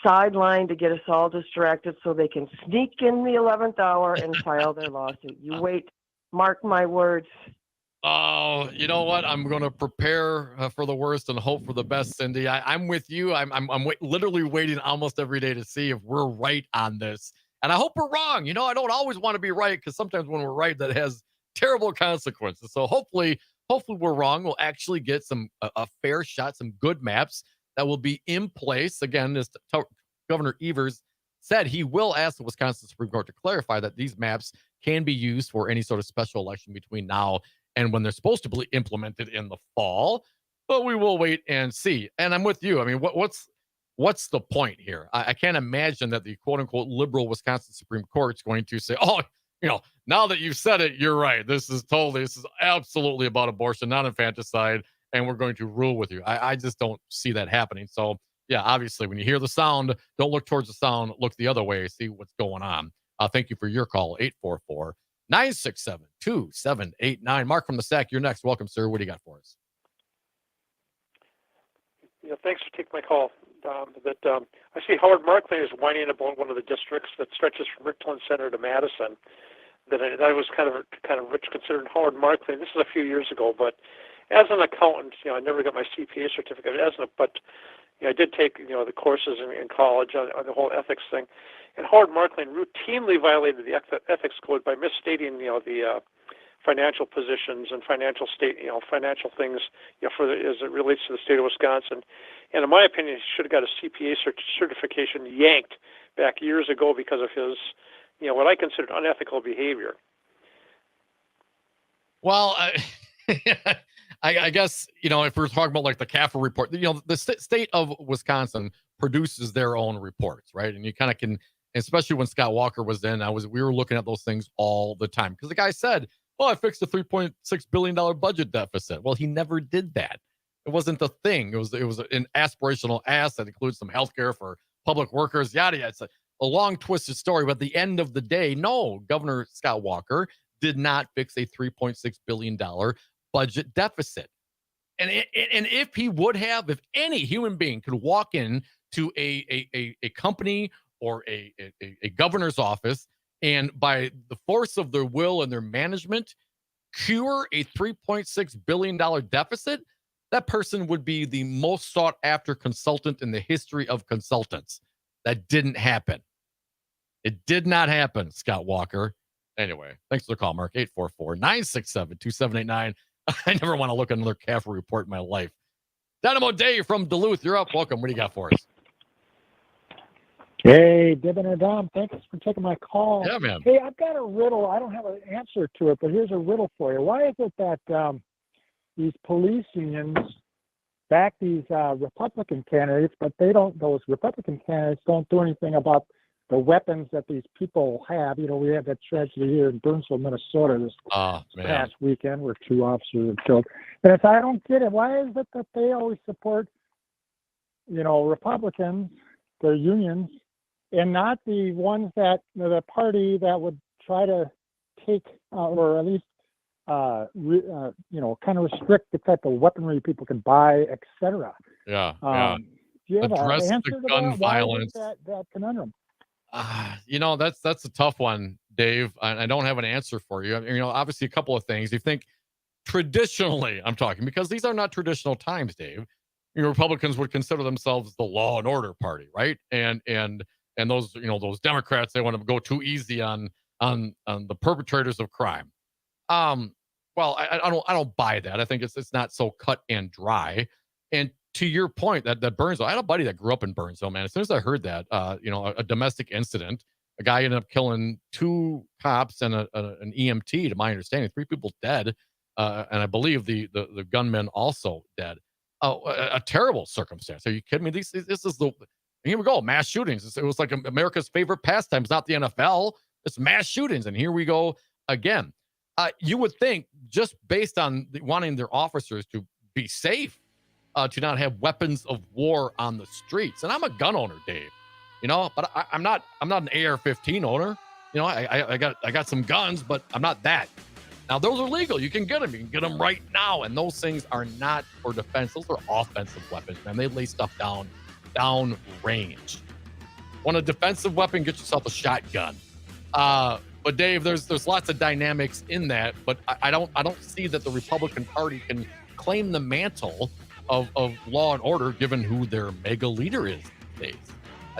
sideline to get us all distracted so they can sneak in the 11th hour and file their lawsuit. You wait. Mark my words. Oh, you know what? I'm going to prepare for the worst and hope for the best, Cindy. I'm with you. I'm literally waiting almost every day to see if we're right on this. And I hope we're wrong. I don't always want to be right because sometimes when we're right, that has terrible consequences. So hopefully we're wrong. We'll actually get a fair shot, some good maps that will be in place. Again, as Governor Evers said, he will ask the Wisconsin Supreme Court to clarify that these maps can be used for any sort of special election between now and when they're supposed to be implemented in the fall. But we will wait and see. And I'm with you. I mean, what's the point here? I can't imagine that the quote unquote liberal Wisconsin Supreme Court is going to say, oh, now that you've said it, you're right. This is absolutely about abortion, not infanticide, and we're going to rule with you. I just don't see that happening. So yeah, obviously when you hear the sound, don't look towards the sound, look the other way, see what's going on. Thank you for your call. 844-967-2789. Mark from the Sack, you're next. Welcome, sir. What do you got for us? Thanks for taking my call. I see Howard Markley is whining about one of the districts that stretches from Richland Center to Madison. That I was kind of rich considering Howard Markley. This is a few years ago, but as an accountant, I never got my CPA certificate. I did take the courses in college on the whole ethics thing. And Howard Markley routinely violated the ethics code by misstating the financial positions and financial things as it relates to the state of Wisconsin. And in my opinion, he should have got a CPA certification yanked back years ago because of his, what I considered unethical behavior. Well, I guess, if we're talking about like the CAFR report, the state of Wisconsin produces their own reports, right? And you kind of can, especially when Scott Walker was in, we were looking at those things all the time because the guy said, I fixed a $3.6 billion budget deficit. Well, he never did that. It wasn't the thing. It was an aspirational ask that includes some healthcare for public workers, yada yada. It's a long twisted story, but at the end of the day, no, Governor Scott Walker did not fix a $3.6 billion budget deficit. And if he would have, if any human being could walk in to a company or a governor's office and by the force of their will and their management cure a $3.6 billion deficit, that person would be the most sought after consultant in the history of consultants. That didn't happen. It did not happen, Scott Walker. Anyway, thanks for the call, Mark. 844-967-2789. I never want to look at another CAFR report in my life. Dynamo Dave from Duluth, you're up. Welcome. What do you got for us? Hey, Dibben or Dom, thanks for taking my call. Yeah, man. Hey, I've got a riddle. I don't have an answer to it, but here's a riddle for you. Why is it that these police unions back these Republican candidates, but those Republican candidates don't do anything about the weapons that these people have? We had that tragedy here in Burnsville, Minnesota this past weekend where 2 officers were killed. And I don't get it. Why is it that they always support, Republicans, their unions, and not the ones that, the party that would try to take or at least, kind of restrict the type of weaponry people can buy, etc. Yeah. Do you have Address an answer the to gun that? Why is violence. that conundrum? That's a tough one, Dave. I don't have an answer for you. Obviously a couple of things. You think traditionally, I'm talking, because these are not traditional times, Dave. Republicans would consider themselves the law and order party, right? And those, those Democrats, they want to go too easy on the perpetrators of crime. Well, I don't buy that. I think it's not so cut and dry. And to your point, that Burnsville, I had a buddy that grew up in Burnsville, man. As soon as I heard that, a domestic incident, a guy ended up killing 2 cops and an EMT, to my understanding, 3 people dead, and I believe the gunman also dead. A terrible circumstance. Are you kidding me? This is here we go, mass shootings. It was like America's favorite pastime. It's not the NFL. It's mass shootings, and here we go again. You would think, just based on wanting their officers to be safe, to not have weapons of war on the streets. And I'm a gun owner, Dave. But I'm not an AR-15 owner. I got some guns, but I'm not that. Now those are legal. You can get them. You can get them right now, and those things are not for defense. Those are offensive weapons, man. They lay stuff down range. Want a defensive weapon? Get yourself a shotgun. But Dave, there's lots of dynamics in that, but I don't see that the Republican Party can claim the mantle of law and order given who their mega leader is these days.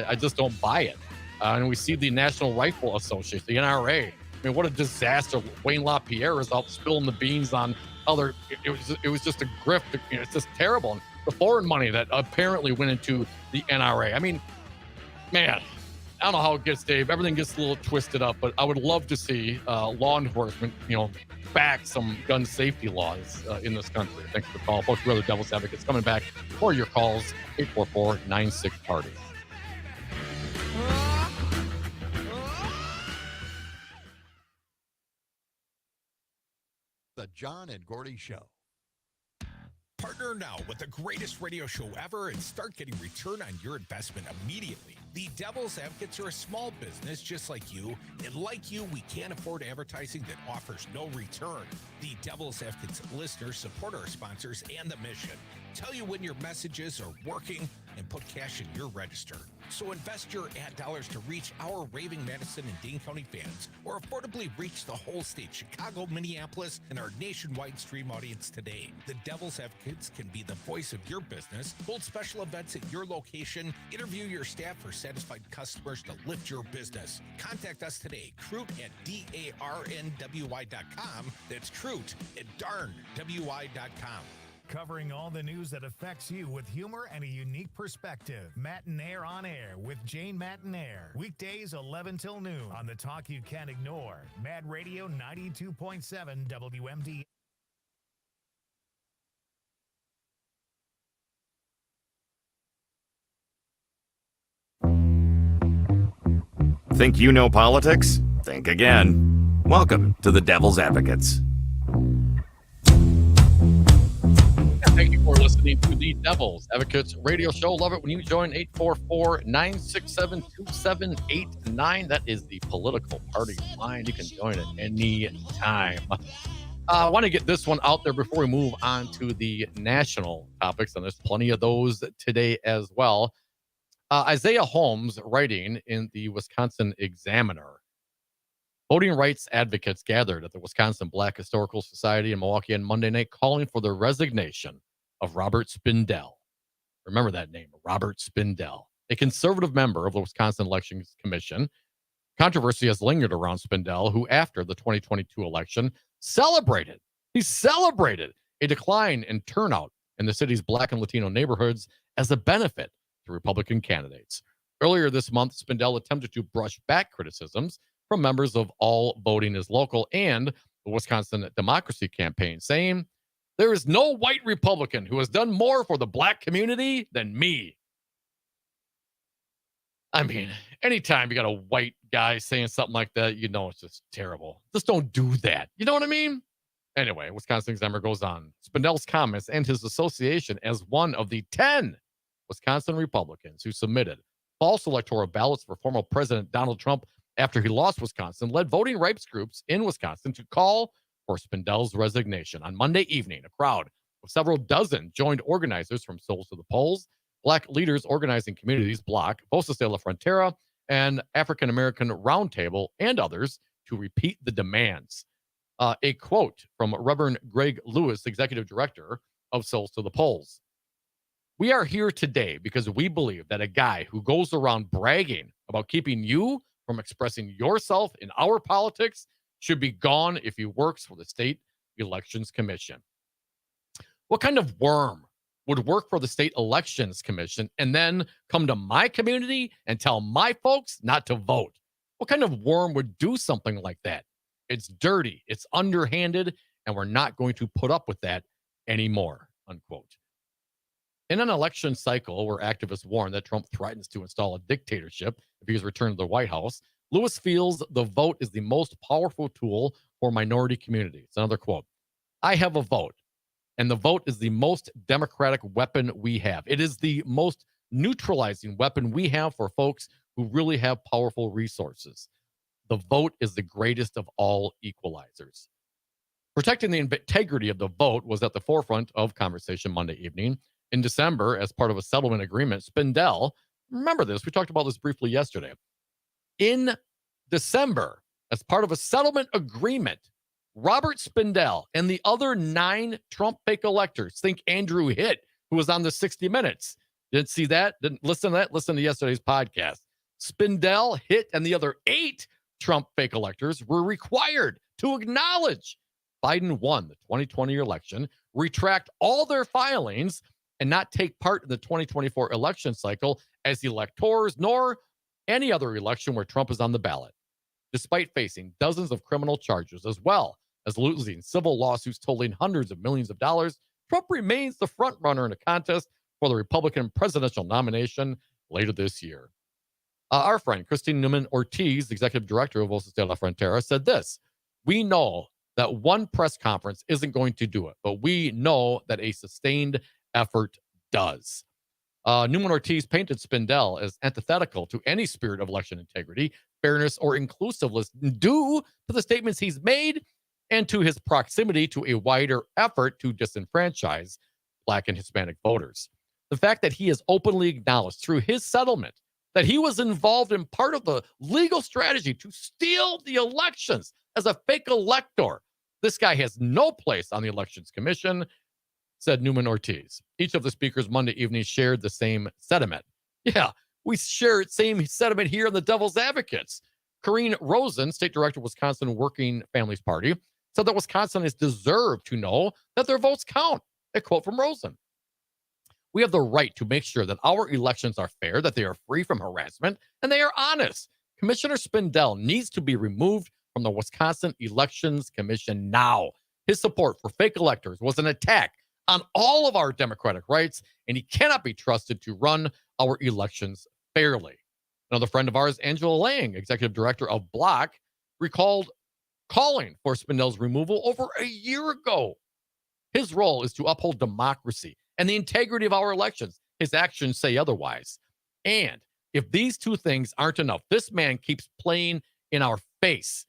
I just don't buy it. And we see the National Rifle Association, the NRA. I mean, what a disaster. Wayne LaPierre is out spilling the beans on other. It was just a grift. It's just terrible. And the foreign money that apparently went into the NRA. I mean, man, I don't know how it gets, Dave. Everything gets a little twisted up, but I would love to see law enforcement, back some gun safety laws in this country. Thanks for the call. Folks, we're the Devil's Advocates coming back for your calls. 844-96-PARTY. The John and Gordy Show. Partner now with the greatest radio show ever and start getting return on your investment immediately. The Devil's Advocates are a small business just like you, and like you, we can't afford advertising that offers no return. The Devil's Advocates listeners support our sponsors and the mission. Tell you when your messages are working and put cash in your register. So invest your ad dollars to reach our raving Madison and Dane County fans, or affordably reach the whole state, Chicago, Minneapolis, and our nationwide stream audience today. The Devil's Advocates can be the voice of your business, hold special events at your location, interview your staff for satisfied customers to lift your business. Contact us today, Crute at darnwy.com. That's Crute at darnwy.com. Covering all the news that affects you with humor and a unique perspective. Matinaire on Air with Jane Matinaire. Weekdays 11 till noon on the talk you can't ignore. Mad Radio 92.7 WMD. Think you know politics? Think again. Welcome to the Devil's Advocates. Thank you for listening listening to the Devil's Advocates radio show. Love it when you join 844-967-2789. That is the political party line. You can join at any time. I want to get this one out there before we move on to the national topics, and there's plenty of those today as well. Isaiah Holmes writing in the Wisconsin Examiner. Voting rights advocates gathered at the Wisconsin Black Historical Society in Milwaukee on Monday night calling for the resignation of Robert Spindell. Remember that name, Robert Spindell, a conservative member of the Wisconsin Elections Commission. Controversy has lingered around Spindell, who after the 2022 election celebrated a decline in turnout in the city's Black and Latino neighborhoods as a benefit to Republican candidates. Earlier this month, Spindell attempted to brush back criticisms from members of All Voting is Local and the Wisconsin Democracy Campaign, saying, "There is no white Republican who has done more for the Black community than me." I mean, anytime you got a white guy saying something like that, you know it's just terrible. Just don't do that. You know what I mean? Anyway, Wisconsin Examiner goes on. Spindell's comments and his association as one of the 10 Wisconsin Republicans who submitted false electoral ballots for former President Donald Trump after he lost Wisconsin led voting rights groups in Wisconsin to call for Spindell's resignation. On Monday evening, a crowd of several dozen joined organizers from Souls to the Polls, Black Leaders Organizing Communities, Bloc, Voces de la Frontera, and African American Roundtable, and others to repeat the demands. A quote from Reverend Greg Lewis, Executive Director of Souls to the Polls. "We are here today because we believe that a guy who goes around bragging about keeping you from expressing yourself in our politics should be gone if he works for the State Elections Commission." What kind of worm would work for the State Elections Commission and then come to my community and tell my folks not to vote? What kind of worm would do something like that? It's dirty, it's underhanded, and we're not going to put up with that anymore, unquote. In an election cycle where activists warn that Trump threatens to install a dictatorship if he is returned to the White House, Lewis feels the vote is the most powerful tool for minority communities. Another quote, "I have a vote, and the vote is the most democratic weapon we have. It is the most neutralizing weapon we have for folks who really have powerful resources. The vote is the greatest of all equalizers." Protecting the integrity of the vote was at the forefront of conversation Monday evening. In December, as part of a settlement agreement, Spindell, remember this, we talked about this briefly yesterday. In December, as part of a settlement agreement, Robert Spindell and the other 9 Trump fake electors, think Andrew Hitt, who was on the 60 Minutes. Didn't see that? Didn't listen to that? Listen to yesterday's podcast. Spindell, Hitt, and the other 8 Trump fake electors were required to acknowledge Biden won the 2020 election, retract all their filings, and not take part in the 2024 election cycle as electors, nor any other election where Trump is on the ballot. Despite facing dozens of criminal charges, as well as losing civil lawsuits totaling hundreds of millions of dollars, Trump remains the frontrunner in a contest for the Republican presidential nomination later this year. Our friend, Christine Newman-Ortiz, executive director of Voces de la Frontera, said this: "We know that one press conference isn't going to do it, but we know that a sustained effort does." Newman-Ortiz painted Spindell as antithetical to any spirit of election integrity, fairness, or inclusiveness due to the statements he's made and to his proximity to a wider effort to disenfranchise Black and Hispanic voters. The fact that he has openly acknowledged through his settlement that he was involved in part of the legal strategy to steal the elections as a fake elector. This guy has no place on the Elections Commission, said Newman-Ortiz. Each of the speakers Monday evening shared the same sentiment. Yeah, we share the same sentiment here in the Devil's Advocates. Corrine Rosen, state director of Wisconsin Working Families Party, said that Wisconsinites deserve to know that their votes count. A quote from Rosen: "We have the right to make sure that our elections are fair, that they are free from harassment, and they are honest. Commissioner Spindell needs to be removed from the Wisconsin Elections Commission now. His support for fake electors was an attack on all of our democratic rights, and he cannot be trusted to run our elections fairly." Another friend of ours, Angela Lang, executive director of Bloc, recalled calling for Spindell's removal over a year ago. His role is to uphold democracy and the integrity of our elections. His actions say otherwise. And if these two things aren't enough, this man keeps playing in our face,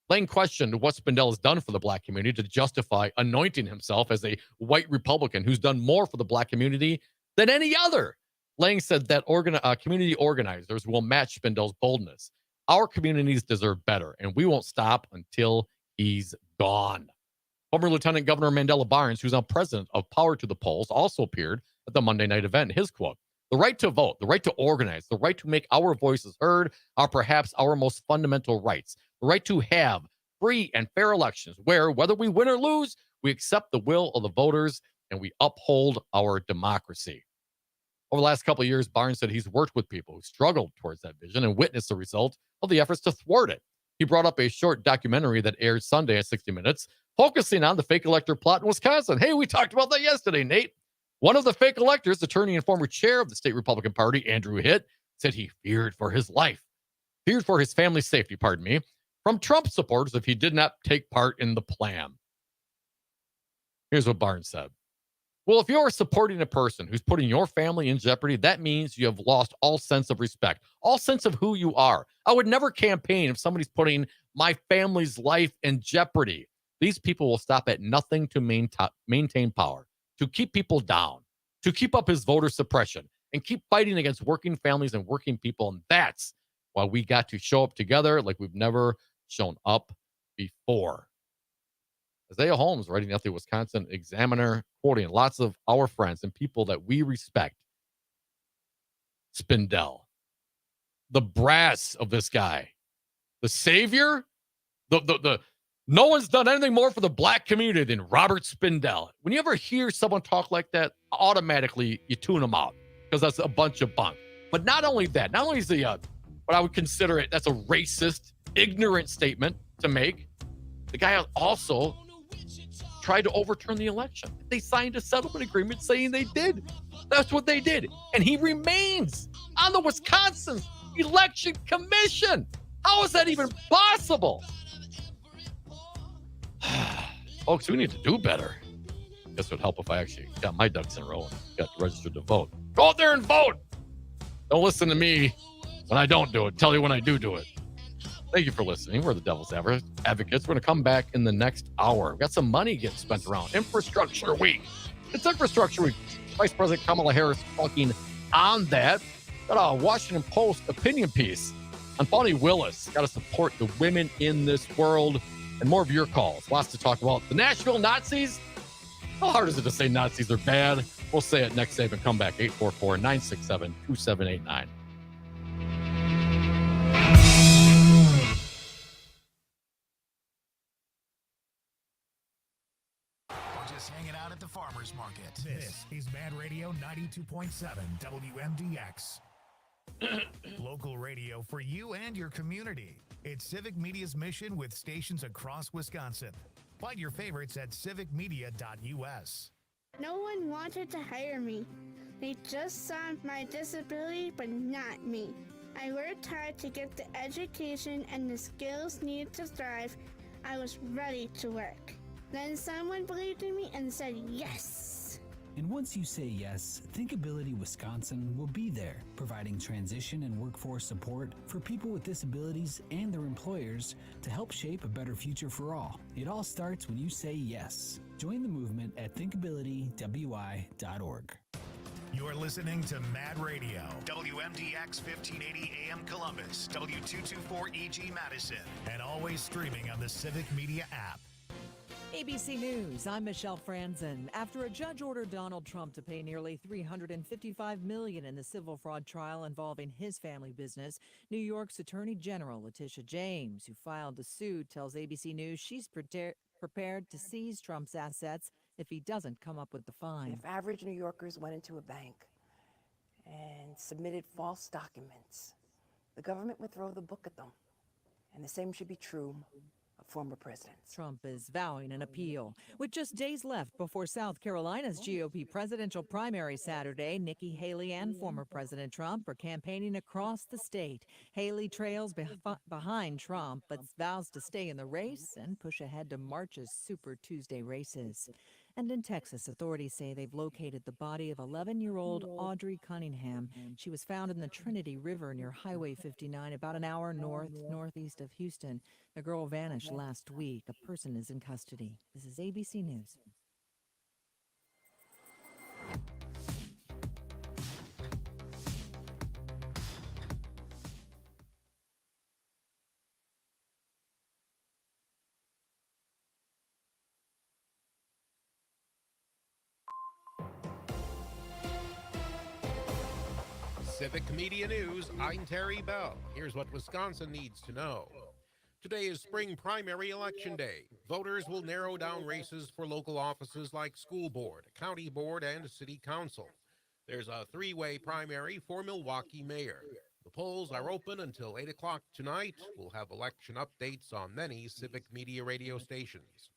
laying question to what Spindell has done for the black community to justify anointing himself as a white Republican who's done more for the black community than any other. Lang said that community organizers will match Spindell's boldness. Our communities deserve better, and we won't stop until he's gone. Former Lieutenant Governor Mandela Barnes, who's now president of Power to the Polls, also appeared at the Monday night event. His quote, "The right to vote, the right to organize, the right to make our voices heard are perhaps our most fundamental rights. The right to have free and fair elections where, whether we win or lose, we accept the will of the voters and we uphold our democracy." Over the last couple of years, Barnes said he's worked with people who struggled towards that vision and witnessed the result of the efforts to thwart it. He brought up a short documentary that aired Sunday at 60 Minutes, focusing on the fake elector plot in Wisconsin. Hey, we talked about that yesterday, Nate. One of the fake electors, attorney and former chair of the state Republican Party, Andrew Hitt, said he feared for his life, feared for his family's safety, from Trump supporters if he did not take part in the plan. Here's what Barnes said. Well, if you're supporting a person who's putting your family in jeopardy, that means you have lost all sense of respect, all sense of who you are. I would never campaign if somebody's putting my family's life in jeopardy. These people will stop at nothing to maintain power, to keep people down, to keep up his voter suppression, and keep fighting against working families and working people. And that's why we got to show up together like we've never shown up before. Isaiah Holmes, writing at the Wisconsin Examiner, quoting lots of our friends and people that we respect. Spindell, the brass of this guy, the savior, the no one's done anything more for the black community than Robert Spindell. When you ever hear someone talk like that, automatically you tune them out because that's a bunch of bunk. But not only that, not only is the what I would consider it, that's a racist, ignorant statement to make. The guy also tried to overturn the election. They signed a settlement agreement saying they did. That's what they did. And he remains on the Wisconsin Election Commission. How is that even possible? Folks, we need to do better. Guess it would help if I actually got my ducks in a row and got registered to vote. Go out there and vote. Don't listen to me when I don't do it. Tell you when I do it. Thank you for listening. We're the Devil's Advocates. We're going to come back in the next hour. We've got some money getting spent around. Infrastructure Week. It's Infrastructure Week. Vice President Kamala Harris talking on that. Got a Washington Post opinion piece on Bonnie Willis. Got to support the women in this world. And more of your calls. Lots to talk about. The Nashville Nazis. How hard is it to say Nazis are bad? We'll say it next segment. Come back. 844-967-2789. Hanging out at the farmer's market. This is Mad Radio 92.7 WMDX. Local radio for you and your community. It's Civic Media's mission with stations across Wisconsin. Find your favorites at civicmedia.us. No one wanted to hire me. They just saw my disability, but not me. I worked hard to get the education and the skills needed to thrive. I was ready to work. Then someone believed in me and said yes. And once you say yes, Thinkability Wisconsin will be there, providing transition and workforce support for people with disabilities and their employers to help shape a better future for all. It all starts when you say yes. Join the movement at thinkabilitywi.org. You're listening to Mad Radio, WMDX 1580 AM Columbus, W224EG Madison, and always streaming on the Civic Media app. ABC News, I'm Michelle Franzen. After a judge ordered Donald Trump to pay nearly $355 million in the civil fraud trial involving his family business, New York's Attorney General Letitia James, who filed the suit, tells ABC News she's prepared to seize Trump's assets if he doesn't come up with the fine. If average New Yorkers went into a bank and submitted false documents, the government would throw the book at them. And the same should be true of former presidents. Trump is vowing an appeal. With just days left before South Carolina's GOP presidential primary Saturday, Nikki Haley and former President Trump are campaigning across the state. Haley trails behind Trump, but vows to stay in the race and push ahead to March's Super Tuesday races. And in Texas, authorities say they've located the body of 11-year-old Audrey Cunningham. She was found in the Trinity River near Highway 59, about an hour northeast of Houston. The girl vanished last week. A person is in custody. This is ABC News. Civic Media News, I'm Terry Bell. Here's what Wisconsin needs to know. Today is spring primary election day. Voters will narrow down races for local offices like school board, county board, and city council. There's a three-way primary for Milwaukee mayor. The polls are open until 8 o'clock tonight. We'll have election updates on many Civic Media radio stations.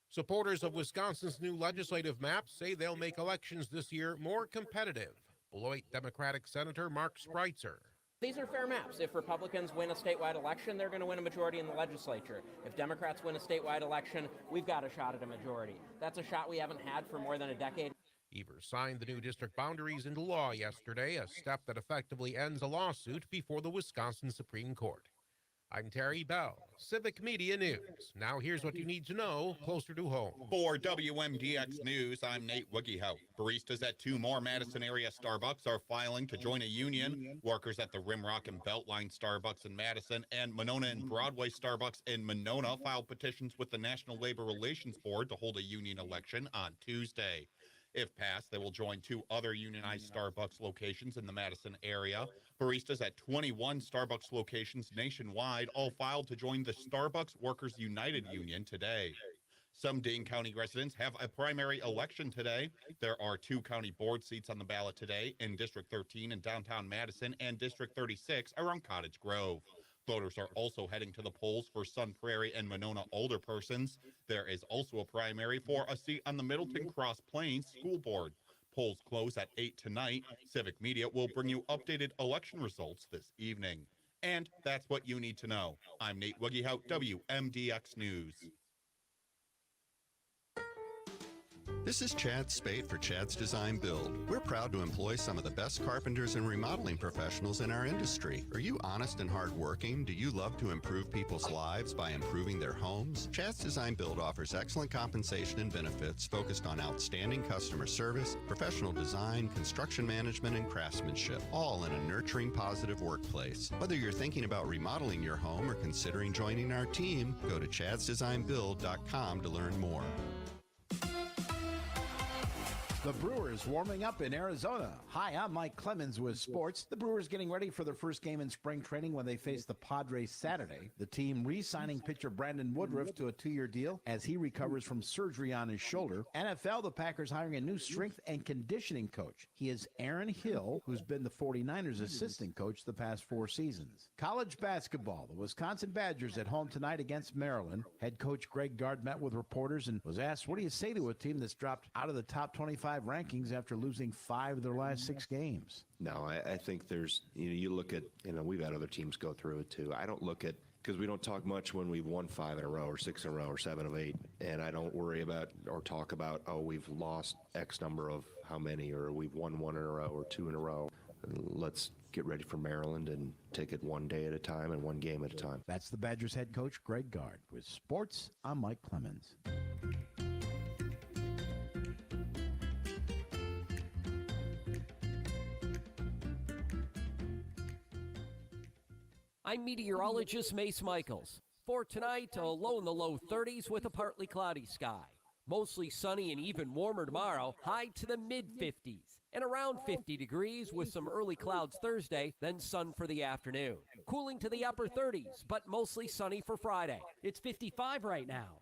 Supporters of Wisconsin's new legislative map say they'll make elections this year more competitive. Beloit Democratic Senator Mark Spreitzer. These are fair maps. If Republicans win a statewide election, they're going to win a majority in the legislature. If Democrats win a statewide election, we've got a shot at a majority. That's a shot we haven't had for more than a decade. Evers signed the new district boundaries into law yesterday, a step that effectively ends a lawsuit before the Wisconsin Supreme Court. I'm Terry Bell, Civic Media News. Now here's what you need to know closer to home. For WMDX News, I'm Nate Wiggyhout. Baristas at two more Madison area Starbucks are filing to join a union. Workers at the Rimrock and Beltline Starbucks in Madison and Monona and Broadway Starbucks in Monona filed petitions with the National Labor Relations Board to hold a union election on Tuesday. If passed, they will join two other unionized Starbucks locations in the Madison area. Baristas at 21 Starbucks locations nationwide all filed to join the Starbucks Workers United Union today. Some Dane County residents have a primary election today. There are two county board seats on the ballot today in District 13 in downtown Madison and District 36 around Cottage Grove. Voters are also heading to the polls for Sun Prairie and Monona older persons. There is also a primary for a seat on the Middleton Cross Plains School Board. Polls close at 8 tonight. Civic Media will bring you updated election results this evening. And that's what you need to know. I'm Nate Wiggyhout, WMDX News. This is Chad Spate for Chad's Design Build. We're proud to employ some of the best carpenters and remodeling professionals in our industry. Are you honest and hardworking? Do you love to improve people's lives by improving their homes? Chad's Design Build offers excellent compensation and benefits focused on outstanding customer service, professional design, construction management, and craftsmanship, all in a nurturing, positive workplace. Whether you're thinking about remodeling your home or considering joining our team, go to chadsdesignbuild.com to learn more. The Brewers warming up in Arizona. Hi, I'm Mike Clemens with sports. The Brewers getting ready for their first game in spring training when they face the Padres Saturday. The team re-signing pitcher Brandon Woodruff to a 2-year deal as he recovers from surgery on his shoulder. NFL, the Packers hiring a new strength and conditioning coach. He is Aaron Hill, who's been the 49ers assistant coach the past 4 seasons. College basketball, the Wisconsin Badgers at home tonight against Maryland. Head coach Greg Gard met with reporters and was asked, what do you say to a team that's dropped out of the top 25 rankings after losing 5 of their last 6 games? No, I think there's, you look at, we've had other teams go through it too. I don't look at, because we don't talk much when we've won 5 in a row or 6 in a row or 7 of 8. And I don't worry about or talk about, we've lost X number of how many, or we've won 1 in a row or 2 in a row. Let's get ready for Maryland and take it one day at a time and one game at a time. That's the Badgers head coach Greg Gard. With sports, I'm Mike Clemens. I'm meteorologist Mace Michaels. For tonight, a low in the low 30s with a partly cloudy sky. Mostly sunny and even warmer tomorrow, high to the mid-50s. And around 50 degrees with some early clouds Thursday, then sun for the afternoon. Cooling to the upper 30s, but mostly sunny for Friday. It's 55 right now.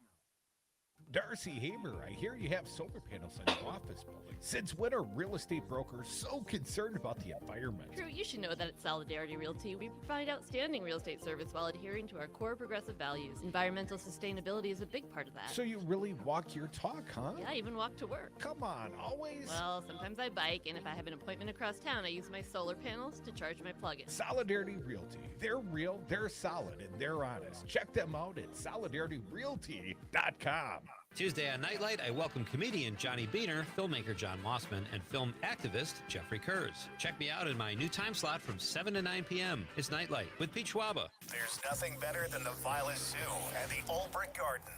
Darcy Haber, I hear you have solar panels on your office building. Since when are real estate brokers so concerned about the environment? Crute, you should know that at Solidarity Realty, we provide outstanding real estate service while adhering to our core progressive values. Environmental sustainability is a big part of that. So you really walk your talk, huh? Yeah, I even walk to work. Come on, always? Well, sometimes I bike, and if I have an appointment across town, I use my solar panels to charge my plug-in. Solidarity Realty. They're real, they're solid, and they're honest. Check them out at solidarityrealty.com. Tuesday on Nightlight, I welcome comedian Johnny Beener, filmmaker John Mossman, and film activist Jeffrey Kurz. Check me out in my new time slot from 7 to 9 p.m. It's Nightlight with Pete Schwaba. There's nothing better than the Violet Zoo and the Old Brick Gardens.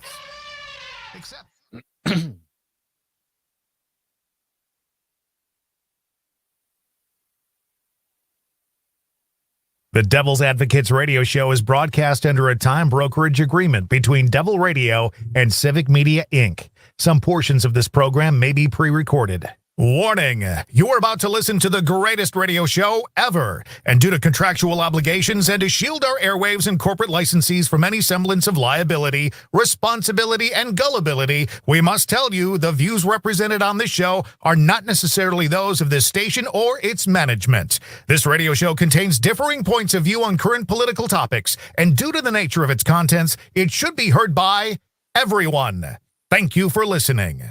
Except... The Devil's Advocates radio show is broadcast under a time brokerage agreement between Devil Radio and Civic Media Inc. Some portions of this program may be pre-recorded. Warning, you are about to listen to the greatest radio show ever. And due to contractual obligations and to shield our airwaves and corporate licensees from any semblance of liability, responsibility, and gullibility, we must tell you the views represented on this show are not necessarily those of this station or its management. This radio show contains differing points of view on current political topics, and due to the nature of its contents, it should be heard by everyone. Thank you for listening.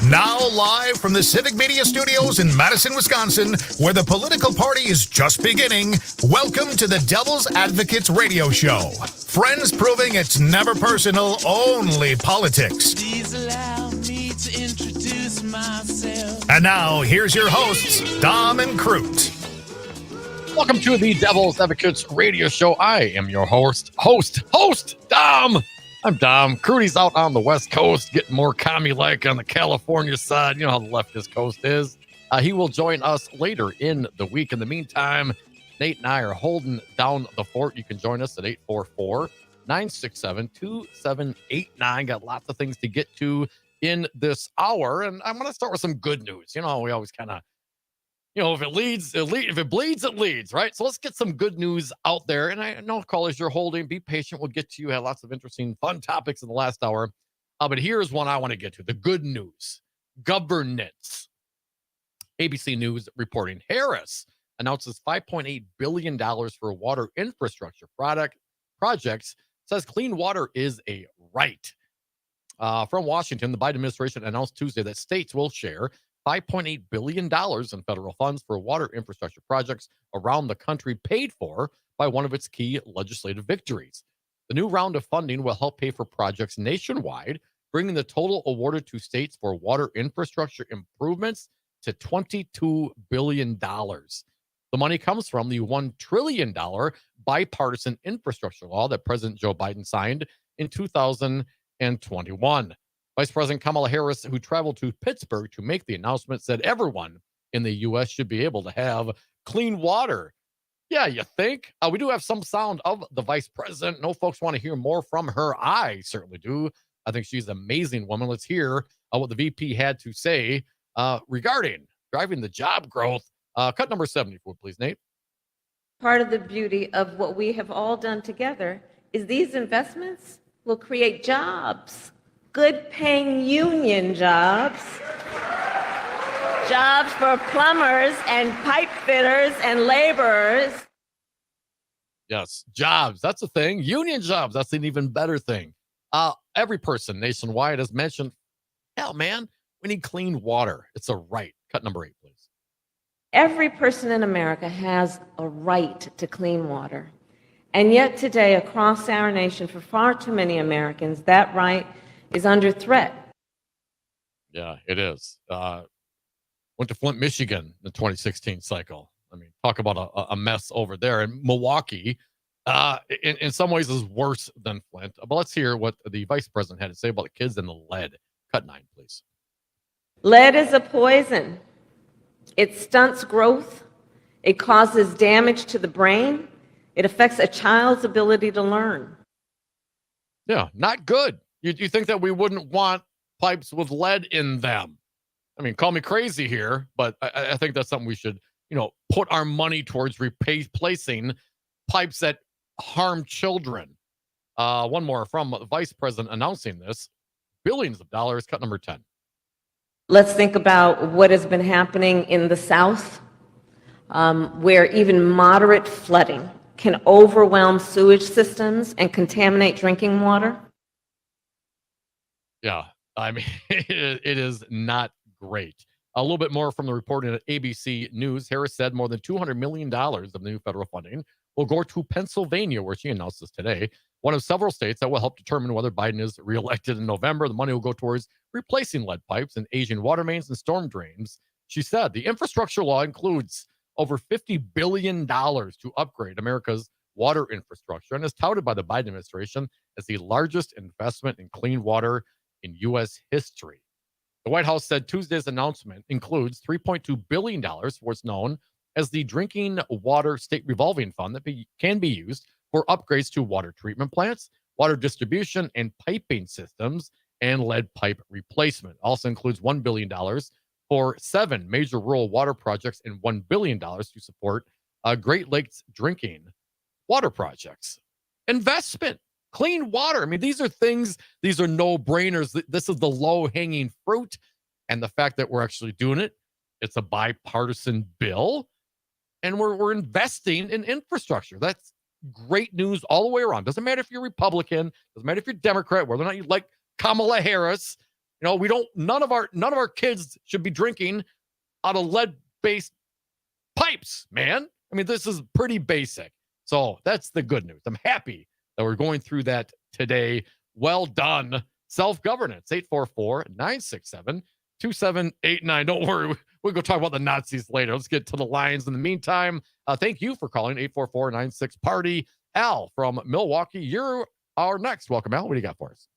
Now live from the Civic Media Studios in Madison, Wisconsin, where the political party is just beginning, welcome to the Devil's Advocates radio show. Friends proving it's never personal, only politics. Please allow me to introduce myself. And now, here's your hosts, Dom and Crute. Welcome to the Devil's Advocates radio show. I am your host, Dom. I'm Dom. Crudy's out on the West Coast, getting more commie-like on the California side. You know how the leftist coast is. He will join us later in the week. In the meantime, Nate and I are holding down the fort. You can join us at 844-967-2789. Got lots of things to get to in this hour. And I'm going to start with some good news. You know, we always kind of, if it leads, if it bleeds, it leads, right? So let's get some good news out there. And I know, callers, you're holding. Be patient. We'll get to you. Had lots of interesting, fun topics in the last hour. But here's one I want to get to. The good news. Governance. ABC News reporting. Harris announces $5.8 billion for water infrastructure projects. Says clean water is a right. From Washington, the Biden administration announced Tuesday that states will share $5.8 billion in federal funds for water infrastructure projects around the country, paid for by one of its key legislative victories. The new round of funding will help pay for projects nationwide, bringing the total awarded to states for water infrastructure improvements to $22 billion. The money comes from the $1 trillion bipartisan infrastructure law that President Joe Biden signed in 2021. Vice President Kamala Harris, who traveled to Pittsburgh to make the announcement, said everyone in the U.S. should be able to have clean water. Yeah, you think? We do have some sound of the vice president. No folks want to hear more from her. I certainly do. I think she's an amazing woman. Let's hear what the VP had to say regarding driving the job growth. Cut number 70, if you would, please, Nate. Part of the beauty of what we have all done together is these investments will create jobs. Good paying union jobs, jobs for plumbers and pipe fitters and laborers. Yes, jobs, that's a thing. Union jobs, that's an even better thing. Every person nationwide has mentioned, hell, man, we need clean water. It's a right. Cut number 8, please. Every person in America has a right to clean water. And yet today, across our nation, for far too many Americans, that right is under threat. Yeah, it is. Went to Flint, Michigan, the 2016 cycle. I mean, talk about a mess over there. And Milwaukee, in some ways, is worse than Flint. But let's hear what the vice president had to say about the kids and the lead. Cut 9, please. Lead is a poison. It stunts growth. It causes damage to the brain. It affects a child's ability to learn. Yeah, not good. You think that we wouldn't want pipes with lead in them? I mean, call me crazy here, but I think that's something we should, put our money towards replacing pipes that harm children. One more from the vice president announcing this. Billions of dollars. Cut number 10. Let's think about what has been happening in the South, where even moderate flooding can overwhelm sewage systems and contaminate drinking water. Yeah, I mean, it is not great. A little bit more from the reporting at ABC News. Harris said more than $200 million of the new federal funding will go to Pennsylvania, where she announced this today. one of several states that will help determine whether Biden is reelected in November. The money will go towards replacing lead pipes and aging water mains and storm drains. She said the infrastructure law includes over $50 billion to upgrade America's water infrastructure and is touted by the Biden administration as the largest investment in clean water in U.S. history. The White House said Tuesday's announcement includes $3.2 billion for what's known as the Drinking Water State Revolving Fund that can be used for upgrades to water treatment plants, water distribution and piping systems, and lead pipe replacement. Also includes $1 billion for 7 major rural water projects and $1 billion to support Great Lakes drinking water projects. Investment, clean water. I mean, these are things, these are no-brainers. This is the low-hanging fruit. And the fact that we're actually doing it, it's a bipartisan bill. And we're investing in infrastructure. That's great news all the way around. Doesn't matter if you're Republican, doesn't matter if you're Democrat, whether or not you like Kamala Harris. You know, none of our kids should be drinking out of lead-based pipes, man. I mean, this is pretty basic. So that's the good news. I'm happy that we're going through that today. Well done. Self-governance, 844-967-2789. Don't worry. We'll go talk about the Nazis later. Let's get to the lines. In the meantime, thank you for calling 844-96-PARTY. Al from Milwaukee, you're our next. Welcome, Al. What do you got for us?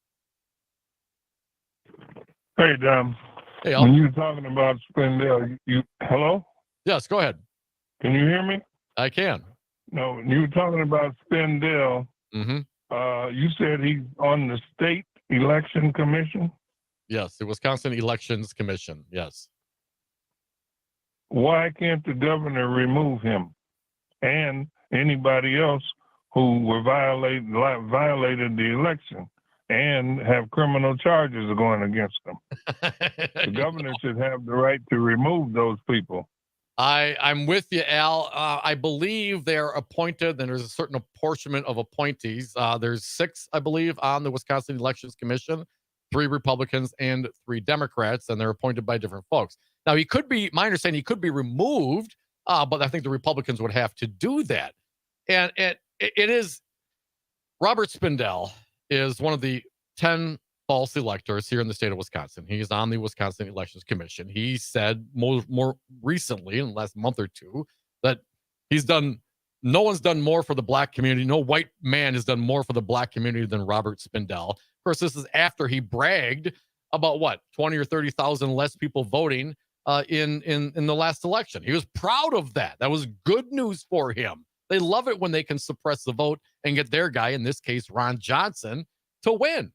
Hey, Dom. Hey, Al. When you were talking about Spindale, hello? Yes, go ahead. Can you hear me? I can. No, when you were talking about Spindale, you said he's on the state election commission? Yes, the Wisconsin Elections Commission. Yes. Why can't the governor remove him and anybody else who were violated the election and have criminal charges going against them? The governor should have the right to remove those people. I'm with you, Al. I believe they're appointed, and there's a certain apportionment of appointees. There's 6, I believe, on the Wisconsin Elections Commission, 3 Republicans and 3 Democrats, and they're appointed by different folks. Now, my understanding, he could be removed, but I think the Republicans would have to do that. And it is, Robert Spindale is one of the 10 false electors here in the state of Wisconsin. He is on the Wisconsin Elections Commission. He said more recently, in the last month or two, that no one's done more for the black community. No white man has done more for the black community than Robert Spindale. Of course, this is after he bragged about 20 or 30,000 less people voting in the last election. He was proud of that. That was good news for him. They love it when they can suppress the vote and get their guy, in this case, Ron Johnson, to win.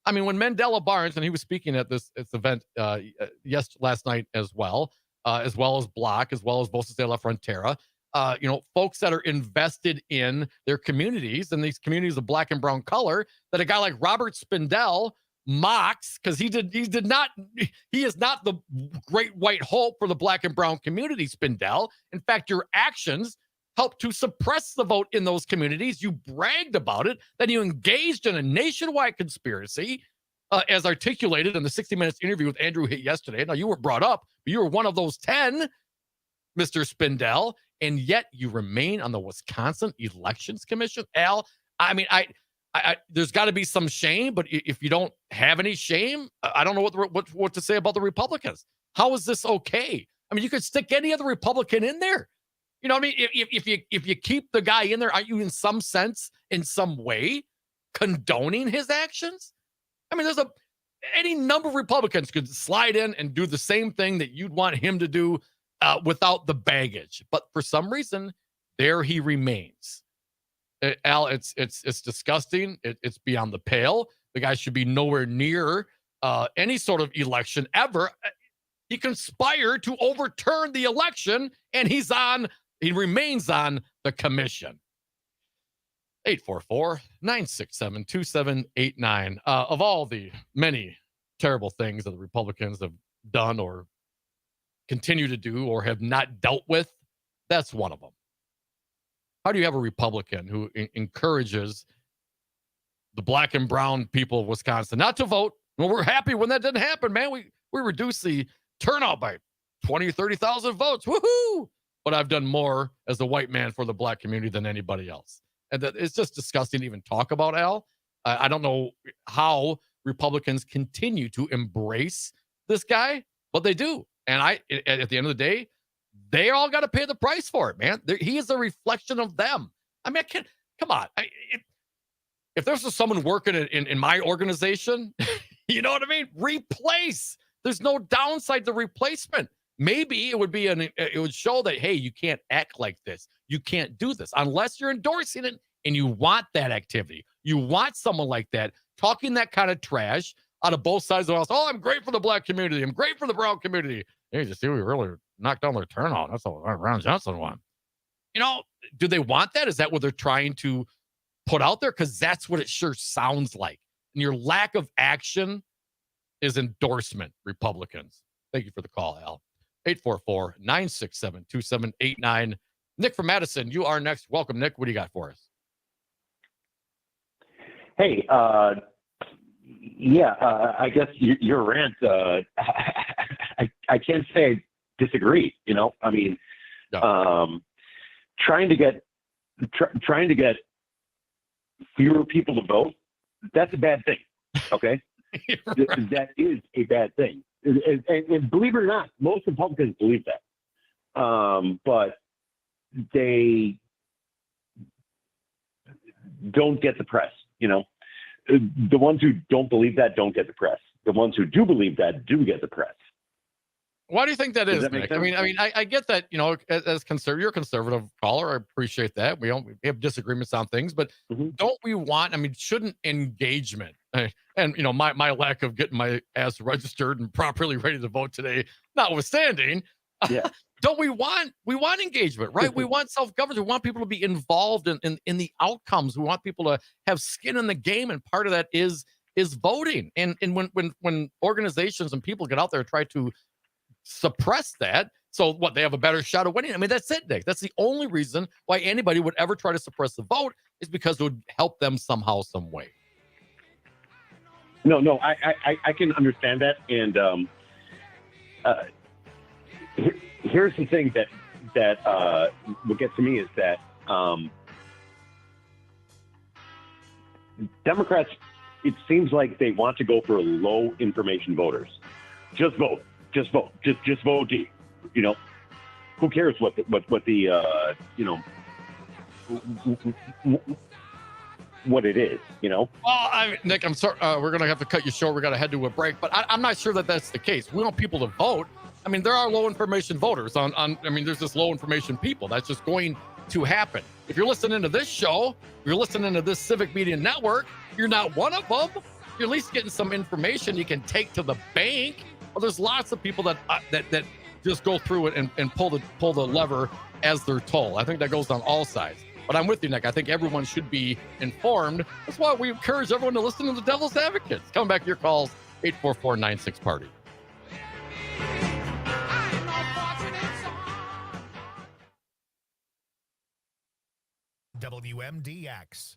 I mean, when Mandela Barnes, and he was speaking at this event last night as well as Block, as well as Voces de la Frontera, folks that are invested in their communities, and these communities of black and brown color, that a guy like Robert Spindale mocks, because he is not the great white hope for the black and brown community, Spindale. In fact, your actions helped to suppress the vote in those communities. You bragged about it. Then you engaged in a nationwide conspiracy, as articulated in the 60 Minutes interview with Andrew Hitt yesterday. Now, you were brought up, but you were one of those 10, Mr. Spindale, and yet you remain on the Wisconsin Elections Commission. Al, I mean, there's got to be some shame, but if you don't have any shame, I don't know what to say about the Republicans. How is this okay? I mean, you could stick any other Republican in there. You know what I mean? If you keep the guy in there, aren't you in some sense, in some way, condoning his actions? I mean, any number of Republicans could slide in and do the same thing that you'd want him to do without the baggage. But for some reason, there he remains. Al, it's disgusting. It's beyond the pale. The guy should be nowhere near any sort of election ever. He conspired to overturn the election, and he remains on the commission. 844-967-2789. Of all the many terrible things that the Republicans have done or continue to do or have not dealt with, that's one of them. How do you have a Republican who encourages the black and brown people of Wisconsin not to vote? Well, we're happy when that didn't happen, man. We reduced the turnout by 20 or 30,000 votes. Woohoo! But I've done more as a white man for the black community than anybody else. And that it's just disgusting to even talk about, Al. I don't know how Republicans continue to embrace this guy, but they do. And at the end of the day, they all got to pay the price for it, man. He is a reflection of them. I mean, come on. If there's just someone working in my organization, you know what I mean? Replace. There's no downside to replacement. Maybe it would show that, hey, you can't act like this. You can't do this unless you're endorsing it and you want that activity. You want someone like that talking that kind of trash out of both sides of the house. Oh, I'm great for the black community. I'm great for the brown community. Hey, just see, we really knocked down their turnout. That's what Ron Johnson won. You know, do they want that? Is that what they're trying to put out there? Because that's what it sure sounds like. And your lack of action is endorsement, Republicans. Thank you for the call, Al. 844-967-2789. Nick from Madison, you are next. Welcome, Nick. What do you got for us? Hey, I guess your rant, I can't say I disagree. You know, I mean, trying to get fewer people to vote, that's a bad thing. Okay. That is a bad thing. And believe it or not, most Republicans believe that. But they don't get the press, you know. The ones who don't believe that don't get the press. The ones who do believe that do get the press. Why do you think that is, Nick? I mean, I get that, you know, as conservative, you're a conservative caller. I appreciate that. We have disagreements on things, but don't we want, I mean, shouldn't engagement and, you know, my lack of getting my ass registered and properly ready to vote today, notwithstanding, don't we want engagement, right? We want self-governance. We want people to be involved in the outcomes. We want people to have skin in the game. And part of that is voting. And when organizations and people get out there and try to suppress that, so what, they have a better shot of winning? I mean, that's it, Nick. That's the only reason why anybody would ever try to suppress the vote, is because it would help them somehow, some way. No, I can understand that. And here's the thing that what gets to me is that Democrats, it seems like they want to go for low information voters. Just vote. Just vote. Just vote D. You know, who cares what the you know, what it is, you know? Well, Nick, I'm sorry. We're going to have to cut you short. We're going to head to a break, but I'm not sure that that's the case. We want people to vote. I mean, there are low information voters I mean, there's just low information people. That's just going to happen. If you're listening to this show, if you're listening to this Civic Media Network, you're not one of them. You're at least getting some information you can take to the bank. Well, there's lots of people that just go through it and pull the lever as they're told. I think that goes on all sides. But I'm with you, Nick. I think everyone should be informed. That's why we encourage everyone to listen to the Devil's Advocates. Coming back to your calls, 844-96-PARTY. WMDX.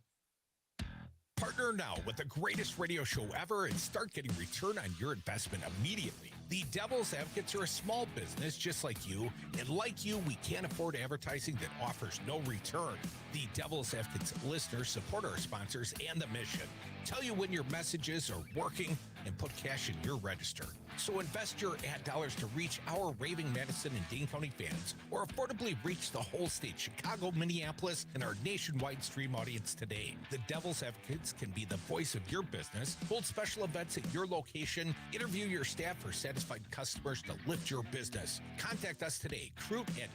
Partner now with the greatest radio show ever and start getting return on your investment immediately. The Devil's Advocates are a small business just like you, and like you, we can't afford advertising that offers no return. The Devil's Advocates listeners support our sponsors and the mission. Tell you when your messages are working and put cash in your register. So invest your ad dollars to reach our raving Madison and Dane County fans, or affordably reach the whole state, Chicago, Minneapolis, and our nationwide stream audience today. The Devil's Advocates can be the voice of your business, hold special events at your location, interview your staff for satisfied customers to lift your business. Contact us today, Crute at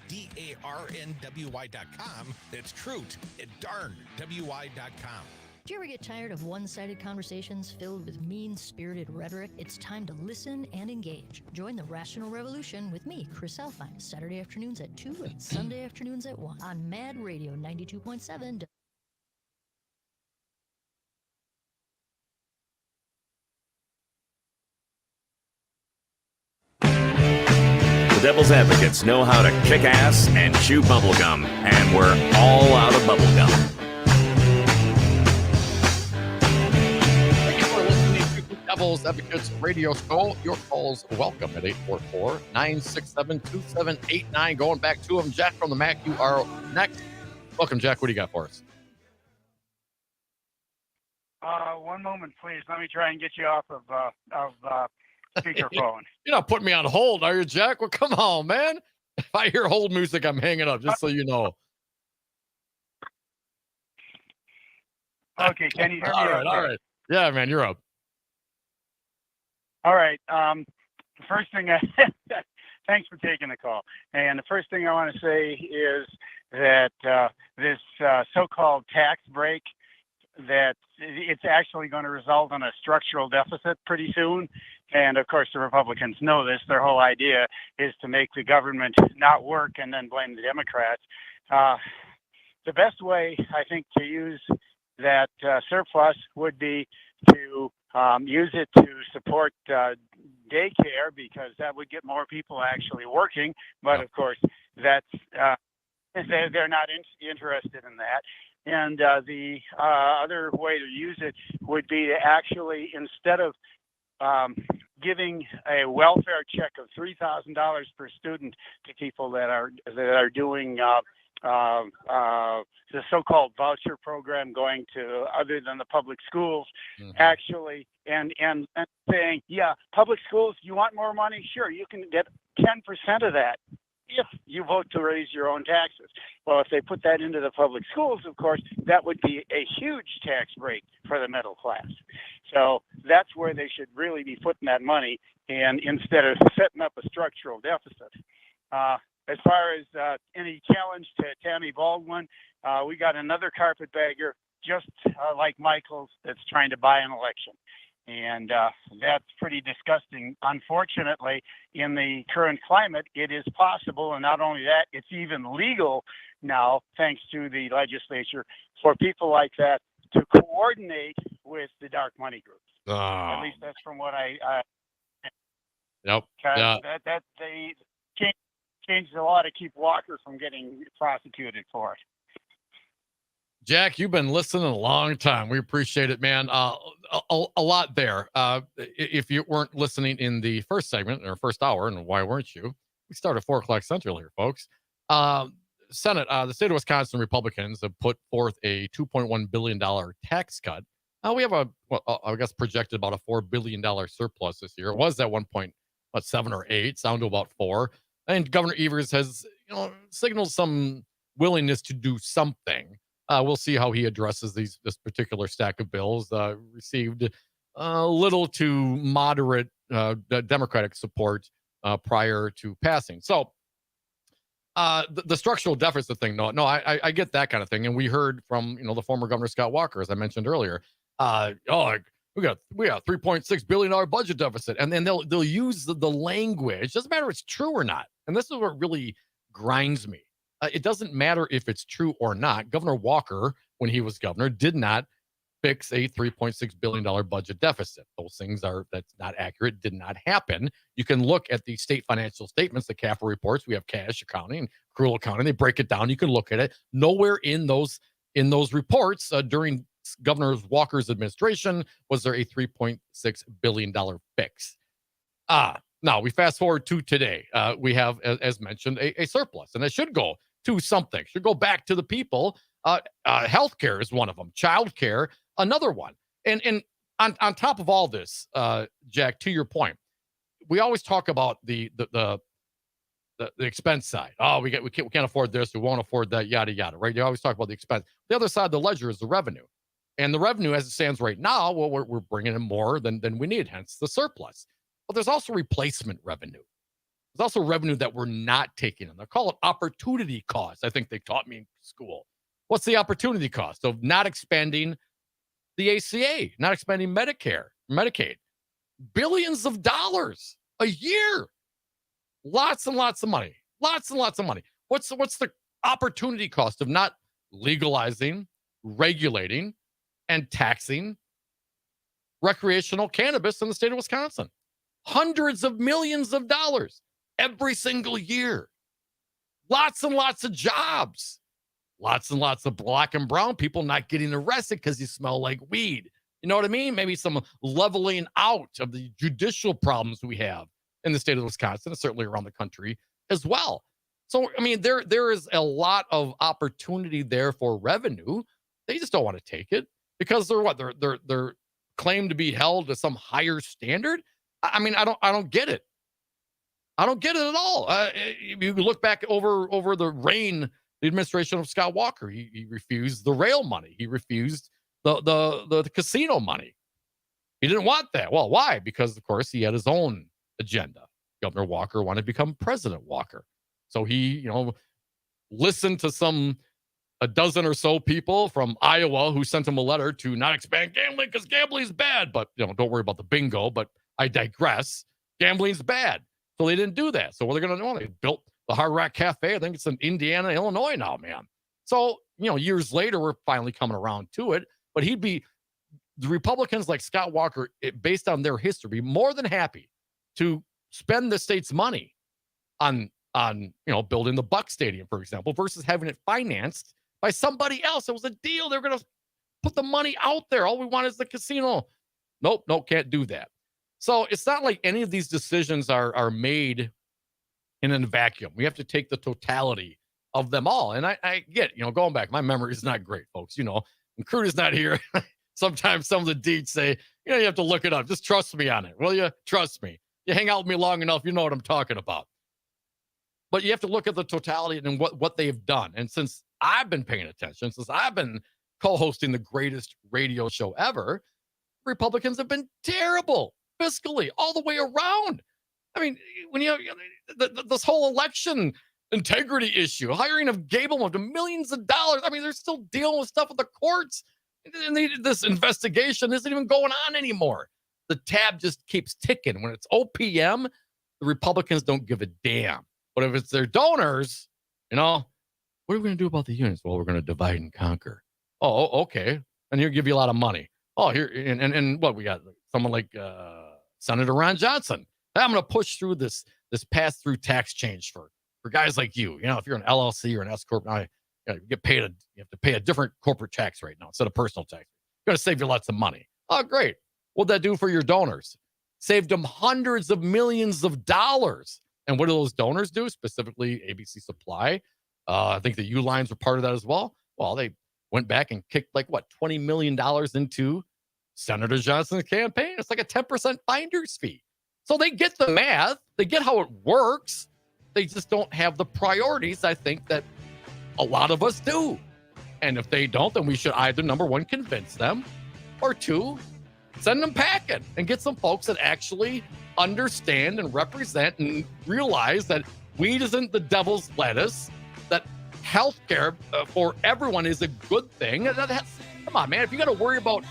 darnwy.com. That's Crute at darnwy.com. Do you ever get tired of one-sided conversations filled with mean-spirited rhetoric? It's time to listen and engage. Join the Rational Revolution with me, Chris Alfine, Saturday afternoons at 2 and Sunday afternoons at 1 on Mad Radio 92.7. The Devil's Advocates know how to kick ass and chew bubblegum, and we're all out of bubblegum. Devil's Advocates Radio Show. Your calls welcome at 844-967-2789. Going back to them. Jack from the Mac, you are next. Welcome, Jack. What do you got for us? One moment, please. Let me try and get you off of speakerphone. You're not putting me on hold, are you, Jack? Well, come on, man. If I hear hold music, I'm hanging up, just so you know. Okay, can you hear me? All right. Yeah, man, you're up. All right. The first thing, thanks for taking the call. And the first thing I want to say is that this so-called tax break, that it's actually going to result in a structural deficit pretty soon. And of course, the Republicans know this. Their whole idea is to make the government not work and then blame the Democrats. The best way, I think, to use that surplus would be to use it to support daycare, because that would get more people actually working. But of course, that's they're not interested in that. And the other way to use it would be to actually, instead of giving a welfare check of $3,000 per student to people that are doing the so-called voucher program, going to other than the public schools, actually, and saying, yeah, public schools, you want more money? Sure, you can get 10% of that if you vote to raise your own taxes. Well, if they put that into the public schools, of course, that would be a huge tax break for the middle class. So that's where they should really be putting that money, and instead of setting up a structural deficit. As far as any challenge to Tammy Baldwin, we got another carpetbagger, just like Michaels, that's trying to buy an election. And that's pretty disgusting. Unfortunately, in the current climate, it is possible. And not only that, it's even legal now, thanks to the legislature, for people like that to coordinate with the dark money groups. At least that's from what I Yep. Yeah. that they changed the law to keep Walker from getting prosecuted for it. Jack, you've been listening a long time. We appreciate it, man. A lot there. If you weren't listening in the first segment or first hour, and why weren't you? We start at 4 o'clock Central here, folks. Senate, the state of Wisconsin Republicans have put forth a $2.1 billion tax cut. We have I guess projected about a $4 billion surplus this year. It was at 1.7 or 8, down to about 4. And Governor Evers has, signaled some willingness to do something. We'll see how he addresses this particular stack of bills. Received little to moderate Democratic support prior to passing. So the structural deficit thing, no, I get that kind of thing. And we heard from the former Governor Scott Walker, as I mentioned earlier. We got $3.6 billion budget deficit, and then they'll use the language. Doesn't matter if it's true or not. And this is what really grinds me. It doesn't matter if it's true or not. Governor Walker, when he was governor, did not fix a $3.6 billion budget deficit. Those things that's not accurate, did not happen. You can look at the state financial statements, the CAFR reports. We have cash accounting and accrual accounting. They break it down. You can look at it. Nowhere in those reports during Governor Walker's administration was there a $3.6 billion fix. Now we fast forward to today. We have, as mentioned, a surplus, and it should go to something. Should go back to the people. Healthcare is one of them. Childcare, another one. And on top of all this, Jack, to your point, we always talk about the expense side. Oh, we can't afford this. We won't afford that. Yada yada. Right? You always talk about the expense. The other side of the ledger is the revenue. And the revenue, as it stands right now, well, we're bringing in more than we need, hence the surplus. But there's also replacement revenue. There's also revenue that we're not taking in. They call it opportunity cost. I think they taught me in school. What's the opportunity cost of not expanding the ACA, not expanding Medicare, Medicaid? Billions of dollars a year. Lots and lots of money. Lots and lots of money. What's the opportunity cost of not legalizing, regulating, and taxing recreational cannabis in the state of Wisconsin? Hundreds of millions of dollars every single year. Lots and lots of jobs. Lots and lots of black and brown people not getting arrested because you smell like weed. You know what I mean? Maybe some leveling out of the judicial problems we have in the state of Wisconsin, and certainly around the country as well. So, I mean, there is a lot of opportunity there for revenue. They just don't want to take it. because they're what? They're claimed to be held to some higher standard. I mean, I don't get it. I don't get it at all. If you look back over the administration of Scott Walker, he refused the rail money. He refused the casino money. He didn't want that. Well, why? Because, of course, he had his own agenda. Governor Walker wanted to become President Walker. So he, listened to a dozen or so people from Iowa who sent him a letter to not expand gambling because gambling's bad. But, don't worry about the bingo. But I digress. Gambling's bad. So they didn't do that. So what are they going to do? They built the Hard Rock Cafe. I think it's in Indiana, Illinois now, man. So, years later, we're finally coming around to it. But the Republicans like Scott Walker, based on their history, be more than happy to spend the state's money on building the Buck Stadium, for example, versus having it financed by somebody else. It was a deal. They're going to put the money out there. All we want is the casino. Nope, can't do that. So it's not like any of these decisions are made in a vacuum. We have to take the totality of them all. And I get, going back, my memory is not great, folks. When Crute is not here, sometimes some of the deeds say, you have to look it up. Just trust me on it. Will you? Trust me. You hang out with me long enough, you know what I'm talking about. But you have to look at the totality and what they've done. And since I've been paying attention, since I've been co-hosting the greatest radio show ever, Republicans have been terrible fiscally all the way around. I mean, when you have this whole election integrity issue, hiring of Gableman to millions of dollars. I mean, they're still dealing with stuff with the courts. And this investigation isn't even going on anymore. The tab just keeps ticking. When it's OPM, the Republicans don't give a damn. But if it's their donors, what are we going to do about the unions? Well, we're going to divide and conquer. Oh, okay. And he'll give you a lot of money. Oh, here, and what we got? Someone like Senator Ron Johnson. I'm going to push through this pass-through tax change for guys like you. If you're an LLC or an S corp, now you have to pay a different corporate tax rate now instead of personal tax. It's going to save you lots of money. Oh, great. What'd that do for your donors? Saved them hundreds of millions of dollars. And what do those donors do? Specifically, ABC Supply. I think the U lines were part of that as well. Well, they went back and kicked $20 million into Senator Johnson's campaign. It's like a 10% finder's fee. So they get the math. They get how it works. They just don't have the priorities, I think, that a lot of us do. And if they don't, then we should either, number one, convince them, or two, send them packing and get some folks that actually understand and represent and realize that weed isn't the devil's lettuce, that healthcare for everyone is a good thing. Come on, man. If you got to worry about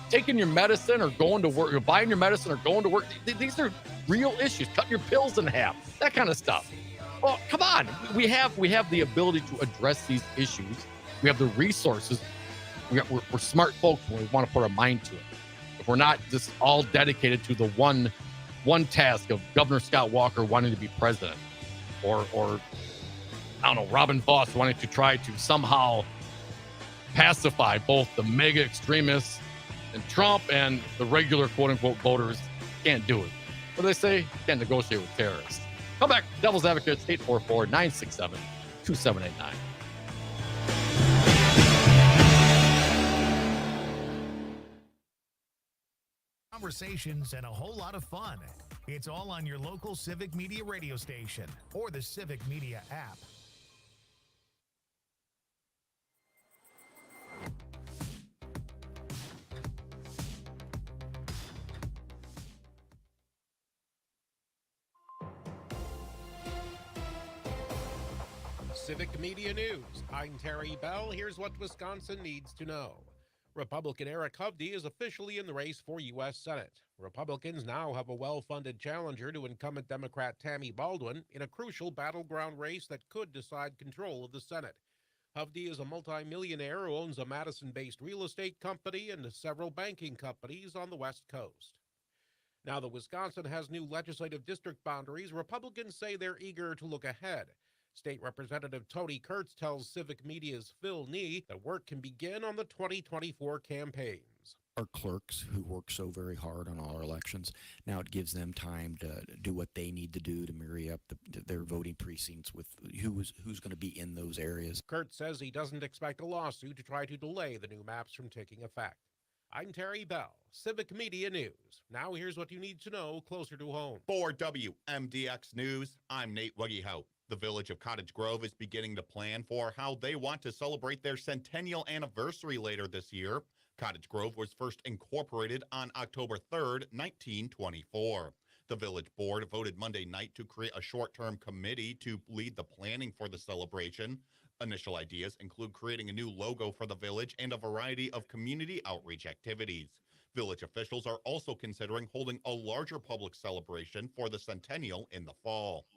taking your medicine or going to work, or buying your medicine or going to work, these are real issues. Cutting your pills in half, that kind of stuff. Well, come on. We have the ability to address these issues. We have the resources. We're smart folks when we want to put our mind to it. If we're not just all dedicated to the one task of Governor Scott Walker wanting to be president, or I don't know, Robin Voss wanting to try to somehow pacify both the mega extremists and Trump and the regular quote-unquote voters, can't do it. What do they say? Can't negotiate with terrorists. Come back, Devil's Advocates, 844-967-2789. Conversations and a whole lot of fun. It's all on your local Civic Media radio station or the Civic Media app. Civic Media News. I'm Terry Bell. Here's what Wisconsin needs to know. Republican Eric Hovde is officially in the race for U.S. Senate. Republicans now have a well-funded challenger to incumbent Democrat Tammy Baldwin in a crucial battleground race that could decide control of the Senate. Hovde is a multimillionaire who owns a Madison-based real estate company and several banking companies on the West Coast. Now that Wisconsin has new legislative district boundaries, Republicans say they're eager to look ahead. State Representative Tony Kurtz tells Civic Media's Phil Nee that work can begin on the 2024 campaigns. Our clerks who work so very hard on all our elections, now it gives them time to do what they need to do to marry up their voting precincts with who's going to be in those areas. Kurtz says he doesn't expect a lawsuit to try to delay the new maps from taking effect. I'm Terry Bell, Civic Media News. Now here's what you need to know closer to home. For WMDX News, I'm Nate Wuggyhout. The village of Cottage Grove is beginning to plan for how they want to celebrate their centennial anniversary later this year. Cottage Grove was first incorporated on October 3rd, 1924. The village board voted Monday night to create a short-term committee to lead the planning for the celebration. Initial ideas include creating a new logo for the village and a variety of community outreach activities. Village officials are also considering holding a larger public celebration for the centennial in the fall.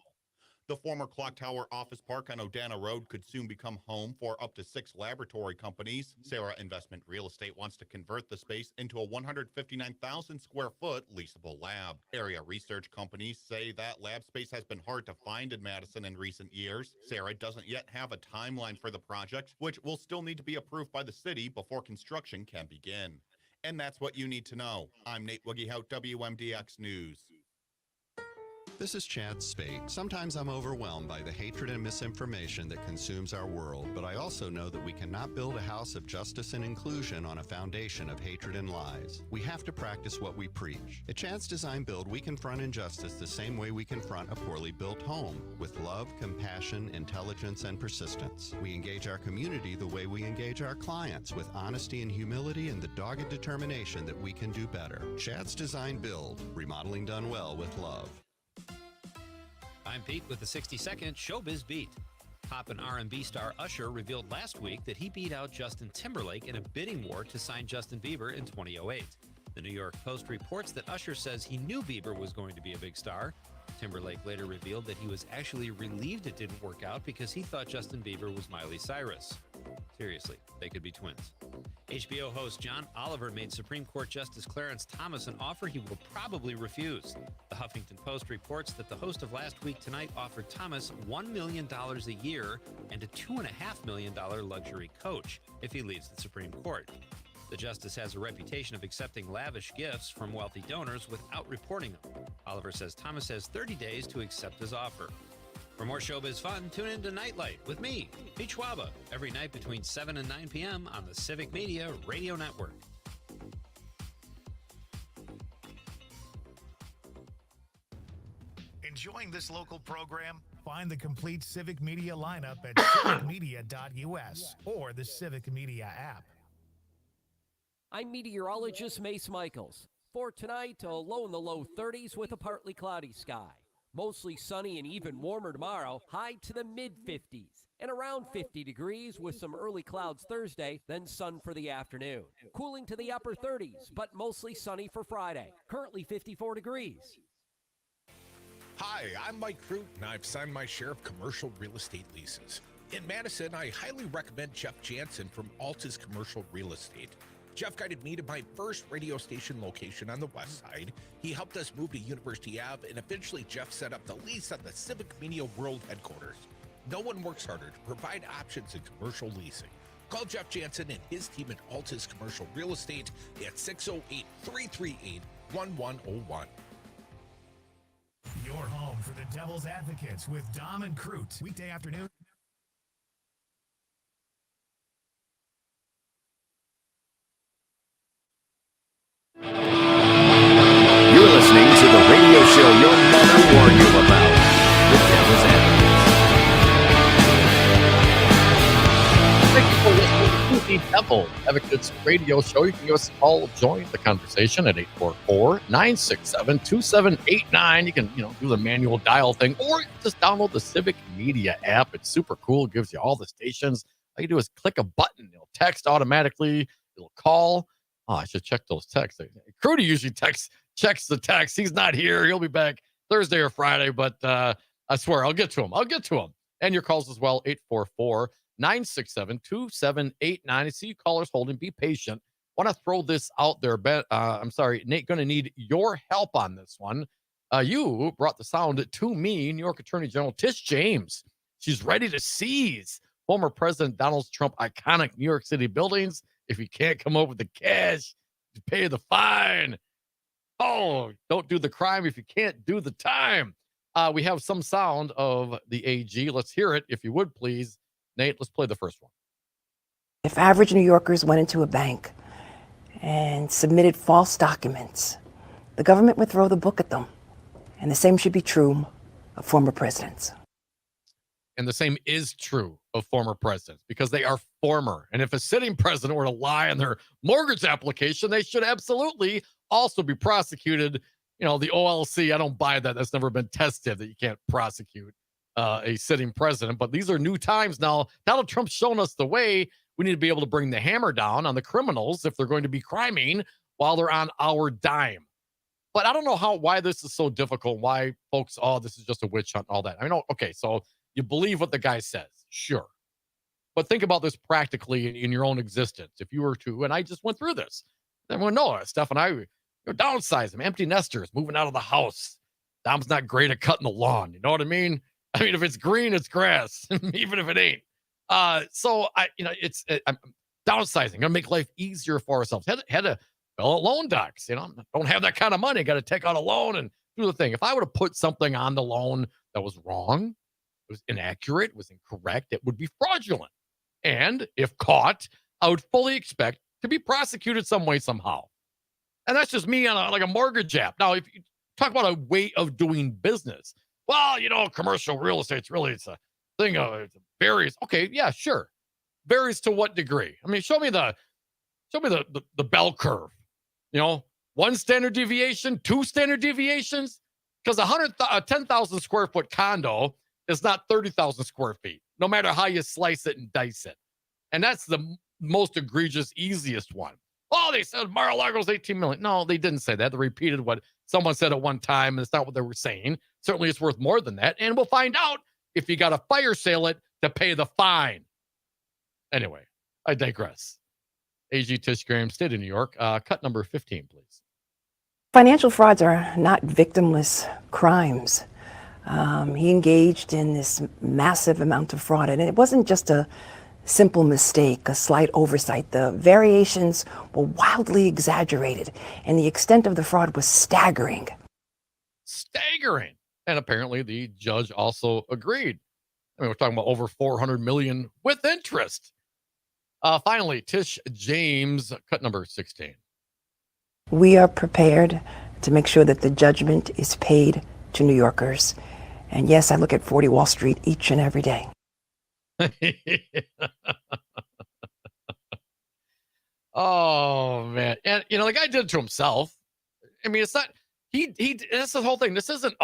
The former Clock Tower Office Park on Odana Road could soon become home for up to 6 laboratory companies. Sarah Investment Real Estate wants to convert the space into a 159,000 square foot leasable lab. Area research companies say that lab space has been hard to find in Madison in recent years. Sarah doesn't yet have a timeline for the project, which will still need to be approved by the city before construction can begin. And that's what you need to know. I'm Nate Wuggyhout, WMDX News. This is Chad Spate. Sometimes I'm overwhelmed by the hatred and misinformation that consumes our world, but I also know that we cannot build a house of justice and inclusion on a foundation of hatred and lies. We have to practice what we preach. At Chad's Design Build, we confront injustice the same way we confront a poorly built home, with love, compassion, intelligence, and persistence. We engage our community the way we engage our clients, with honesty and humility and the dogged determination that we can do better. Chad's Design Build, remodeling done well with love. I'm Pete with the 60-second Showbiz Beat. Pop and R&B star Usher revealed last week that he beat out Justin Timberlake in a bidding war to sign Justin Bieber in 2008. The New York Post reports that Usher says he knew Bieber was going to be a big star. Timberlake later revealed that he was actually relieved it didn't work out because he thought Justin Bieber was Miley Cyrus. Seriously, they could be twins. HBO host John Oliver made Supreme Court Justice Clarence Thomas an offer he will probably refuse. The Huffington Post reports that the host of Last Week Tonight offered Thomas $1 million a year and a $2.5 million luxury coach if he leaves the Supreme Court. The justice has a reputation of accepting lavish gifts from wealthy donors without reporting them. Oliver says Thomas has 30 days to accept his offer. For more showbiz fun, tune in to Nightlight with me, Pete Schwaba, every night between 7 and 9 p.m. on the Civic Media Radio Network. Enjoying this local program? Find the complete Civic Media lineup at civicmedia.us or the Civic Media app. I'm meteorologist Mace Michaels. For tonight, a low in the low 30s with a partly cloudy sky. Mostly sunny and even warmer tomorrow, high to the mid-50s. And around 50 degrees with some early clouds Thursday, then sun for the afternoon. Cooling to the upper 30s, but mostly sunny for Friday. Currently 54 degrees. Hi, I'm Mike Crute, and I've signed my share of commercial real estate leases. In Madison, I highly recommend Jeff Jansen from Altus Commercial Real Estate. Jeff guided me to my first radio station location on the west side. He helped us move to University Ave, and eventually Jeff set up the lease at the Civic Media World headquarters. No one works harder to provide options in commercial leasing. Call Jeff Jansen and his team at Altus Commercial Real Estate at 608-338-1101. Your home for the Devil's Advocates with Dom and Crute. Weekday afternoon. You're listening to the radio show your mother warned you about. The Devil's Advocates. Thank you for listening to the Devil's Advocates radio show. You can give us a call, join the conversation at 844-967-2789. You can, do the manual dial thing, or you can just download the Civic Media app. It's super cool. It gives you all the stations. All you do is click a button. It'll text automatically. It'll call. Oh, I should check those texts. Crute usually checks the text. He's not here. He'll be back Thursday or Friday, but I swear I'll get to him. And your calls as well, 844-967-2789. I see you callers holding. Be patient. Want to throw this out there. I'm sorry, Nate, going to need your help on this one. You brought the sound to me, New York Attorney General Tish James. She's ready to seize former President Donald Trump iconic New York City buildings. If you can't come up with the cash, you pay the fine. Oh, don't do the crime if you can't do the time. We have some sound of the AG. Let's hear it, if you would, please. Nate, let's play the first one. If average New Yorkers went into a bank and submitted false documents, the government would throw the book at them. And the same should be true of former presidents. And the same is true of former presidents because they are former. And if a sitting president were to lie on their mortgage application, they should absolutely also be prosecuted. You know, the OLC, I don't buy that. That's never been tested that you can't prosecute a sitting president. But these are new times now. Donald Trump's shown us the way. We need to be able to bring the hammer down on the criminals if they're going to be criming while they're on our dime. But I don't know why this is so difficult. Why folks, this is just a witch hunt and all that. I mean, okay, so you believe what the guy says, sure. But think about this practically in your own existence. If you were to, and I just went through this, then we'll know. Steph and I, downsizing, empty nesters, moving out of the house. Dom's not great at cutting the lawn. You know what I mean? I mean, if it's green, it's grass, even if it ain't. So I'm downsizing, gonna make life easier for ourselves. Had to fill out loan docs. Don't have that kind of money. Got to take out a loan and do the thing. If I would have put something on the loan that was wrong, it was inaccurate, was incorrect, it would be fraudulent. And if caught, I would fully expect to be prosecuted some way, somehow. And that's just me on a mortgage app. Now, if you talk about a way of doing business, well, commercial real estate, it's a thing of it varies. Okay, yeah, sure. Varies to what degree? I mean, show me the bell curve. 1 standard deviation, 2 standard deviations, because a 10,000 square foot condo is not 30,000 square feet, no matter how you slice it and dice it. And that's the most egregious, easiest one. Oh, they said Mar-a-Lago's 18 million. No, they didn't say that. They repeated what someone said at one time, and it's not what they were saying. Certainly it's worth more than that. And we'll find out if you got to fire sale it to pay the fine. Anyway, I digress. A.G. Tish Graham, State of New York. Cut number 15, please. Financial frauds are not victimless crimes. He engaged in this massive amount of fraud, and it wasn't just a simple mistake, a slight oversight. The variations were wildly exaggerated, and the extent of the fraud was staggering. Staggering. And apparently the judge also agreed. I mean, we're talking about over $400 million with interest. Finally, Tish James, cut number 16. We are prepared to make sure that the judgment is paid to New Yorkers. And yes, I look at 40 Wall Street each and every day. Oh, man. And, the guy did it to himself. I mean, it's not, that's the whole thing. This isn't,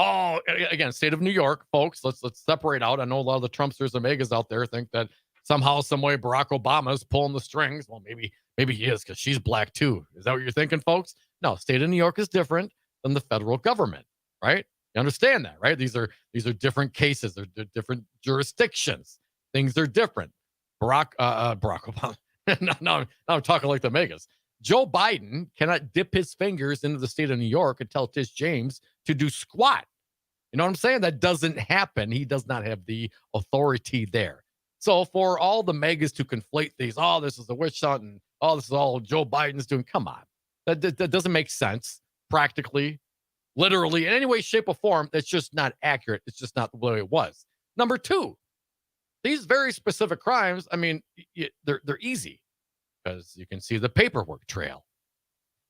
again, state of New York, folks. Let's separate out. I know a lot of the Trumpsters and megas out there think that somehow, some way, Barack Obama is pulling the strings. Well, maybe he is because she's black too. Is that what you're thinking, folks? No, state of New York is different than the federal government, right? You understand that, right? These are different cases. They're different jurisdictions. Things are different. Barack Obama. now I'm talking like the megas. Joe Biden cannot dip his fingers into the state of New York and tell Tish James to do squat. You know what I'm saying? That doesn't happen. He does not have the authority there. So for all the megas to conflate these, this is a witch hunt, and this is all Joe Biden's doing. Come on. That doesn't make sense practically, literally, in any way, shape, or form. That's just not accurate. It's just not the way it was. Number 2, these very specific crimes, I mean, they're easy because you can see the paperwork trail.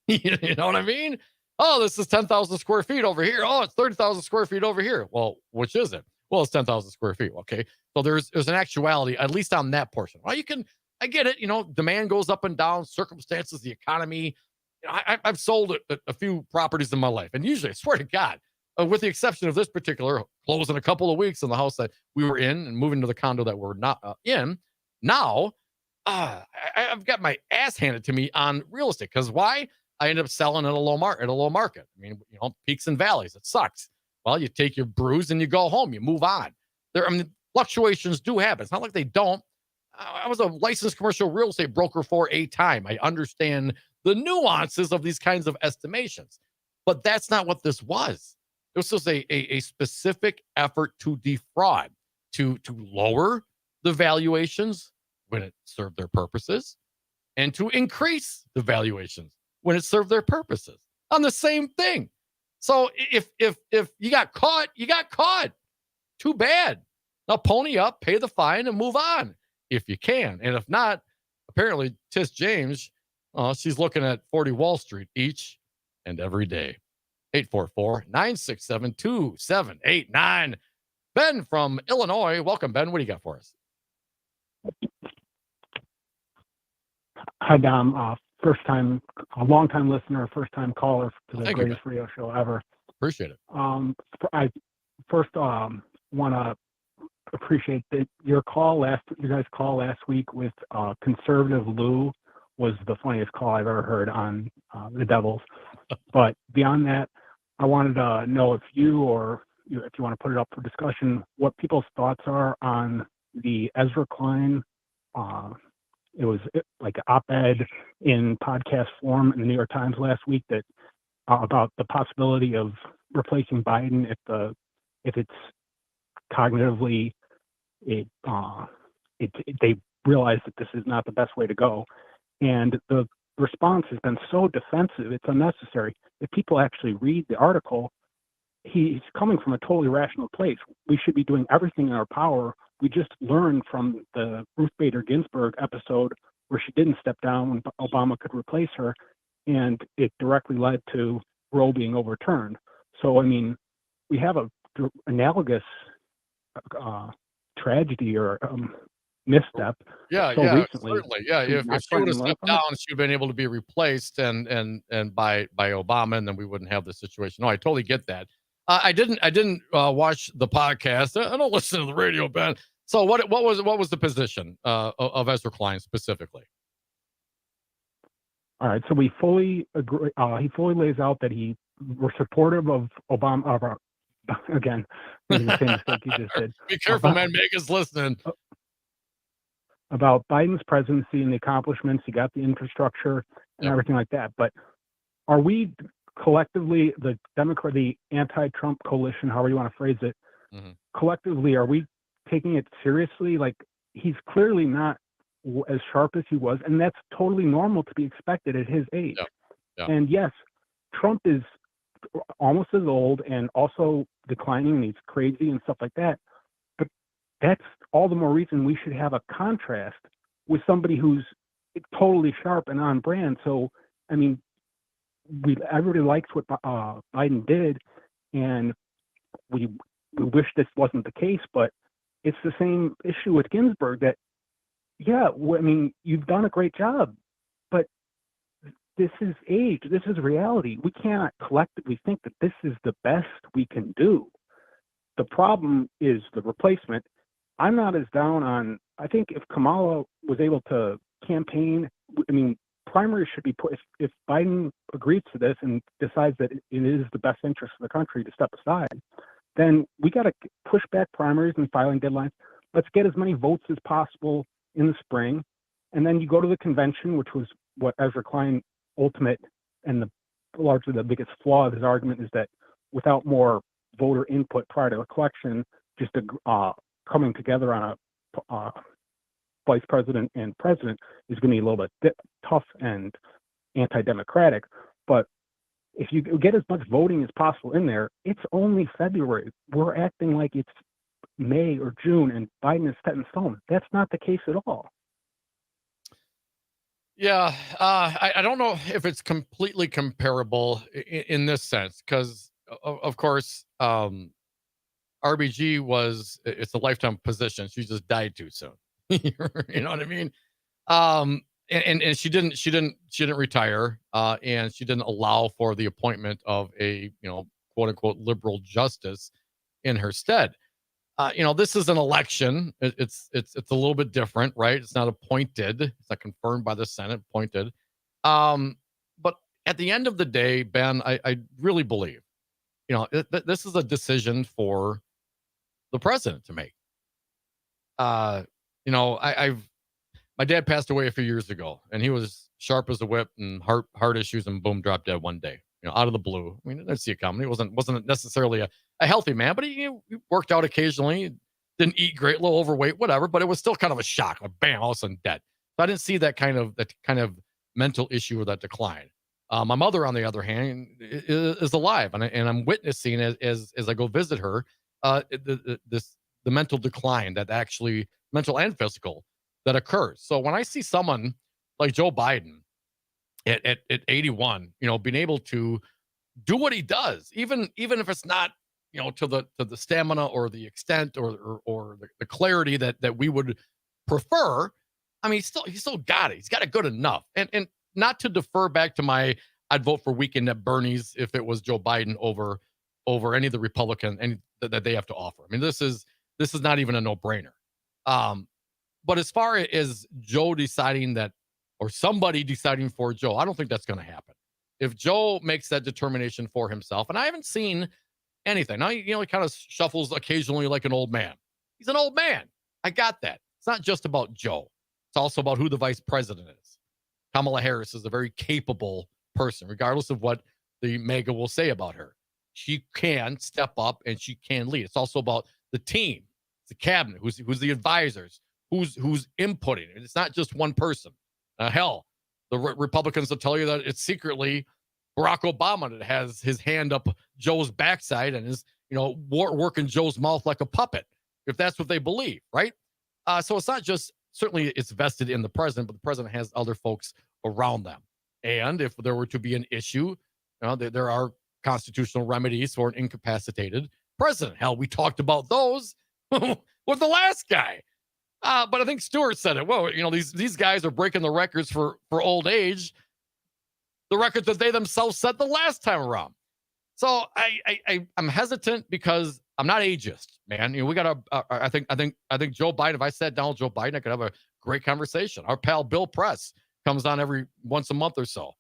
You know what I mean? Oh, this is 10,000 square feet over here. Oh, it's 30,000 square feet over here. Well, which is it? Well, it's 10,000 square feet. Okay. So there's an actuality, at least on that portion. Well, I get it. Demand goes up and down, circumstances, the economy. I've sold a few properties in my life. And usually, I swear to God, with the exception of this particular, close in a couple of weeks in the house that we were in and moving to the condo that we're not in. Now, I've got my ass handed to me on real estate. Because why? I ended up selling at a low market. I mean, peaks and valleys. It sucks. Well, you take your bruise and you go home. You move on. Fluctuations do happen. It's not like they don't. I was a licensed commercial real estate broker for a time. I understand the nuances of these kinds of estimations. But that's not what this was. This was a specific effort to defraud, to lower the valuations when it served their purposes, and to increase the valuations when it served their purposes on the same thing. So if you got caught, you got caught. Too bad. Now pony up, pay the fine, and move on if you can. And if not, apparently Tish James, She's looking at 40 Wall Street each and every day. 844-967-2789. Ben from Illinois. Welcome, Ben. What do you got for us? Hi, Dom. A long-time listener, first-time caller to the Thank you, greatest radio show ever. Appreciate it. I first want to appreciate that your guys' call last week with conservative Lou was the funniest call I've ever heard on the Devils. But beyond that, I wanted to know if you want to put it up for discussion, what people's thoughts are on the Ezra Klein. It was like an op-ed in podcast form in the New York Times last week that about the possibility of replacing Biden if it's cognitively they realize that this is not the best way to go, and the response has been so defensive, it's unnecessary. If people actually read the article, he's coming from a totally rational place. We should be doing everything in our power. We just learned from the Ruth Bader Ginsburg episode where she didn't step down when Obama could replace her, and it directly led to Roe being overturned. So, I mean, we have a analogous tragedy or misstep. Yeah, recently. certainly. Yeah, if she would have stepped down, she'd have been able to be replaced and by Obama, and then we wouldn't have the situation. No, I totally get that. I didn't watch the podcast. I don't listen to the radio, Ben. So what was the position of Ezra Klein specifically? All right, so we fully agree. He fully lays out that we're supportive of Obama. Again, making the same mistake you just did. Be careful, man. Megan's listening. About Biden's presidency and the accomplishments, he got the infrastructure and everything like that. But are we collectively, the anti-Trump coalition, however you want to phrase it, collectively, are we taking it seriously? Like, he's clearly not as sharp as he was, and that's totally normal to be expected at his age. And yes, Trump is almost as old and also declining, and he's crazy and stuff like that. But that's all the more reason we should have a contrast with somebody who's totally sharp and on brand. So, I mean, everybody likes what Biden did, and we wish this wasn't the case, but it's the same issue with Ginsburg that, I mean, you've done a great job, but this is age. This is reality. We cannot collectively think that this is the best we can do. The problem is the replacement. I'm not as down on, I think if Kamala was able to campaign, I mean, primaries should be put, if Biden agrees to this and decides that it is the best interest of the country to step aside, then we got to push back primaries and filing deadlines. Let's get as many votes as possible in the spring. And then you go to the convention, which was what Ezra Klein ultimate and largely the biggest flaw of his argument is that without more voter input prior to the election, just coming together on a vice president and president is going to be a little bit tough and anti-democratic. But if you get as much voting as possible in there, it's only February. We're acting like it's May or June and Biden is set in stone. That's not the case at all. Yeah, I don't know if it's completely comparable in this sense, because of course, RBG it's a lifetime position. She just died too soon. You know what I mean? And she didn't retire, and she didn't allow for the appointment of a, quote unquote liberal justice in her stead. This is an election. It's a little bit different, right? It's not appointed. It's not confirmed by the Senate, appointed. But at the end of the day, Ben, I really believe, this is a decision for the president to make. My dad passed away a few years ago, and he was sharp as a whip and heart issues, and boom, dropped dead one day, out of the blue. I mean, I didn't see it coming. He wasn't necessarily a healthy man, but he worked out occasionally, didn't eat great, a little overweight, whatever, but it was still kind of a shock, like bam, all of a sudden dead. So I didn't see that kind of mental issue or that decline. My mother, on the other hand, is alive, and I'm witnessing as I go visit her, the mental decline that actually, mental and physical, that occurs. So when I see someone like Joe Biden, at 81, being able to do what he does, even if it's not, to the stamina or the extent or the clarity that we would prefer. I mean, he's still got it. He's got it good enough. And not to defer back to I'd vote for Weekend at Bernie's if it was Joe Biden over any of the Republican and that they have to offer. I mean, this is not even a no-brainer. But as far as Joe deciding that, or somebody deciding for Joe, I don't think that's going to happen. If Joe makes that determination for himself, and I haven't seen anything. Now, he kind of shuffles occasionally like an old man. He's an old man. I got that. It's not just about Joe. It's also about who the vice president is. Kamala Harris is a very capable person, regardless of what the MAGA will say about her. She can step up and she can lead. It's also about the team, the cabinet, who's the advisors, who's inputting. It's not just one person. Hell, the Republicans will tell you that it's secretly Barack Obama that has his hand up Joe's backside and is, working Joe's mouth like a puppet, if that's what they believe, right? So it's not just, certainly it's vested in the president, but the president has other folks around them. And if there were to be an issue, there are constitutional remedies for an incapacitated president. Hell, we talked about those with the last guy. But I think Stewart said it. Well, these guys are breaking the records for old age, the records that they themselves set the last time around. So I'm hesitant because I'm not ageist, man. We got I think Joe Biden, if I sat down with Joe Biden, I could have a great conversation. Our pal Bill Press comes on every once a month or so.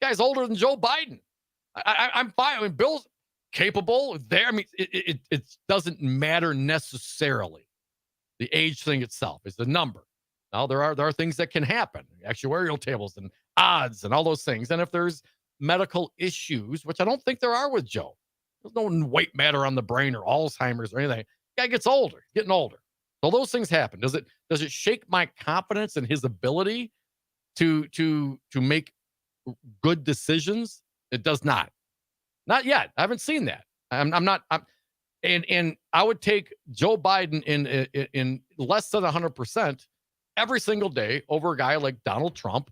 Guy's older than Joe Biden. I'm fine. I mean, Bill's capable there. I mean, it doesn't matter necessarily. The age thing itself is the number. Now, there are things that can happen, actuarial tables and odds and all those things. And if there's medical issues, which I don't think there are with Joe, there's no white matter on the brain or Alzheimer's or anything. The guy gets older, getting older. So those things happen. Does it shake my confidence in his ability to make good decisions? It does not. Not yet. I haven't seen that. And I would take Joe Biden in less than 100% every single day over a guy like Donald Trump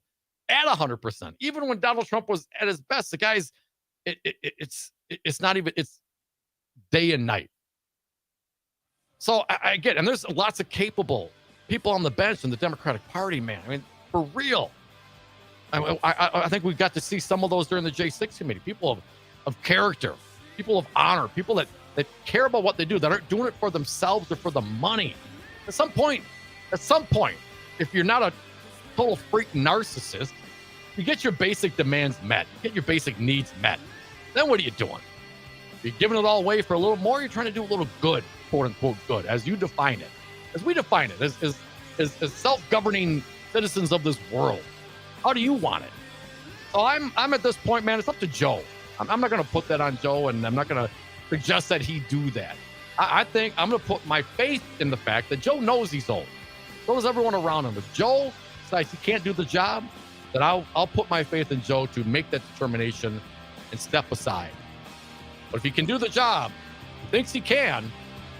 at 100%. Even when Donald Trump was at his best, the guy's it's not even, it's day and night. So I get it. And there's lots of capable people on the bench in the Democratic Party, man. I mean, for real. I think we got to see some of those during the J6 committee. People of character, people of honor, people that care about what they do, that aren't doing it for themselves or for the money. At some point, if you're not a total freak narcissist, you get your basic demands met, you get your basic needs met. Then what are you doing? You're giving it all away for a little more. You're trying to do a little good, quote unquote good, as you define it, as we define it, as self-governing citizens of this world. How do you want it? So I'm at this point, man. It's up to Joe. I'm not going to put that on Joe, and I'm not going to suggest that he do that. I think I'm going to put my faith in the fact that Joe knows he's old. So does everyone around him. If Joe decides he can't do the job, then I'll put my faith in Joe to make that determination and step aside. But if he can do the job, thinks he can,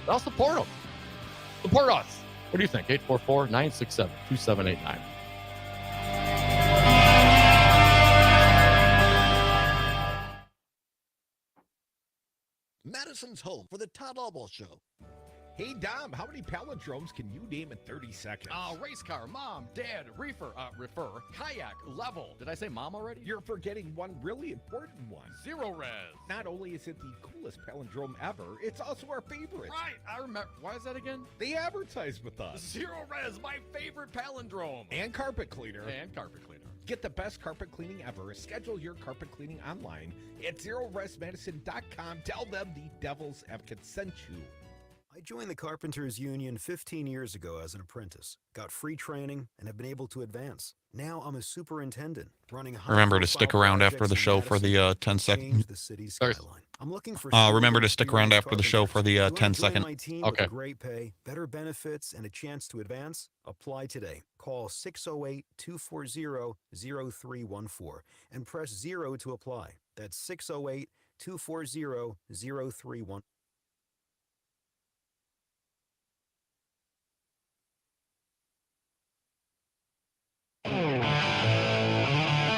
I'll support him. Support us. What do you think? 844-967-2789. Madison's home for the Todd Albaugh Show. Hey, Dom, how many palindromes can you name in 30 seconds? Race car, mom, dad, reefer, kayak, level. Did I say mom already? You're forgetting one really important one. Zero res. Not only is it the coolest palindrome ever, it's also our favorite. Right, I remember. Why is that again? They advertise with us. Zero res, my favorite palindrome. And carpet cleaner. Get the best carpet cleaning ever. Schedule your carpet cleaning online at ZeroRestMadison.com. Tell them the Devil's Advocate sent you. I joined the Carpenters Union 15 years ago as an apprentice, got free training, and have been able to advance. Now I'm a superintendent, running Remember to stick around after the show for the 10 second. the city's skyline. I'm looking for remember to stick around after the show for the 10 second. my team with great pay, better benefits, and a chance to advance. Apply today. Call 608-240-0314 and press 0 to apply. That's 608-240-0314.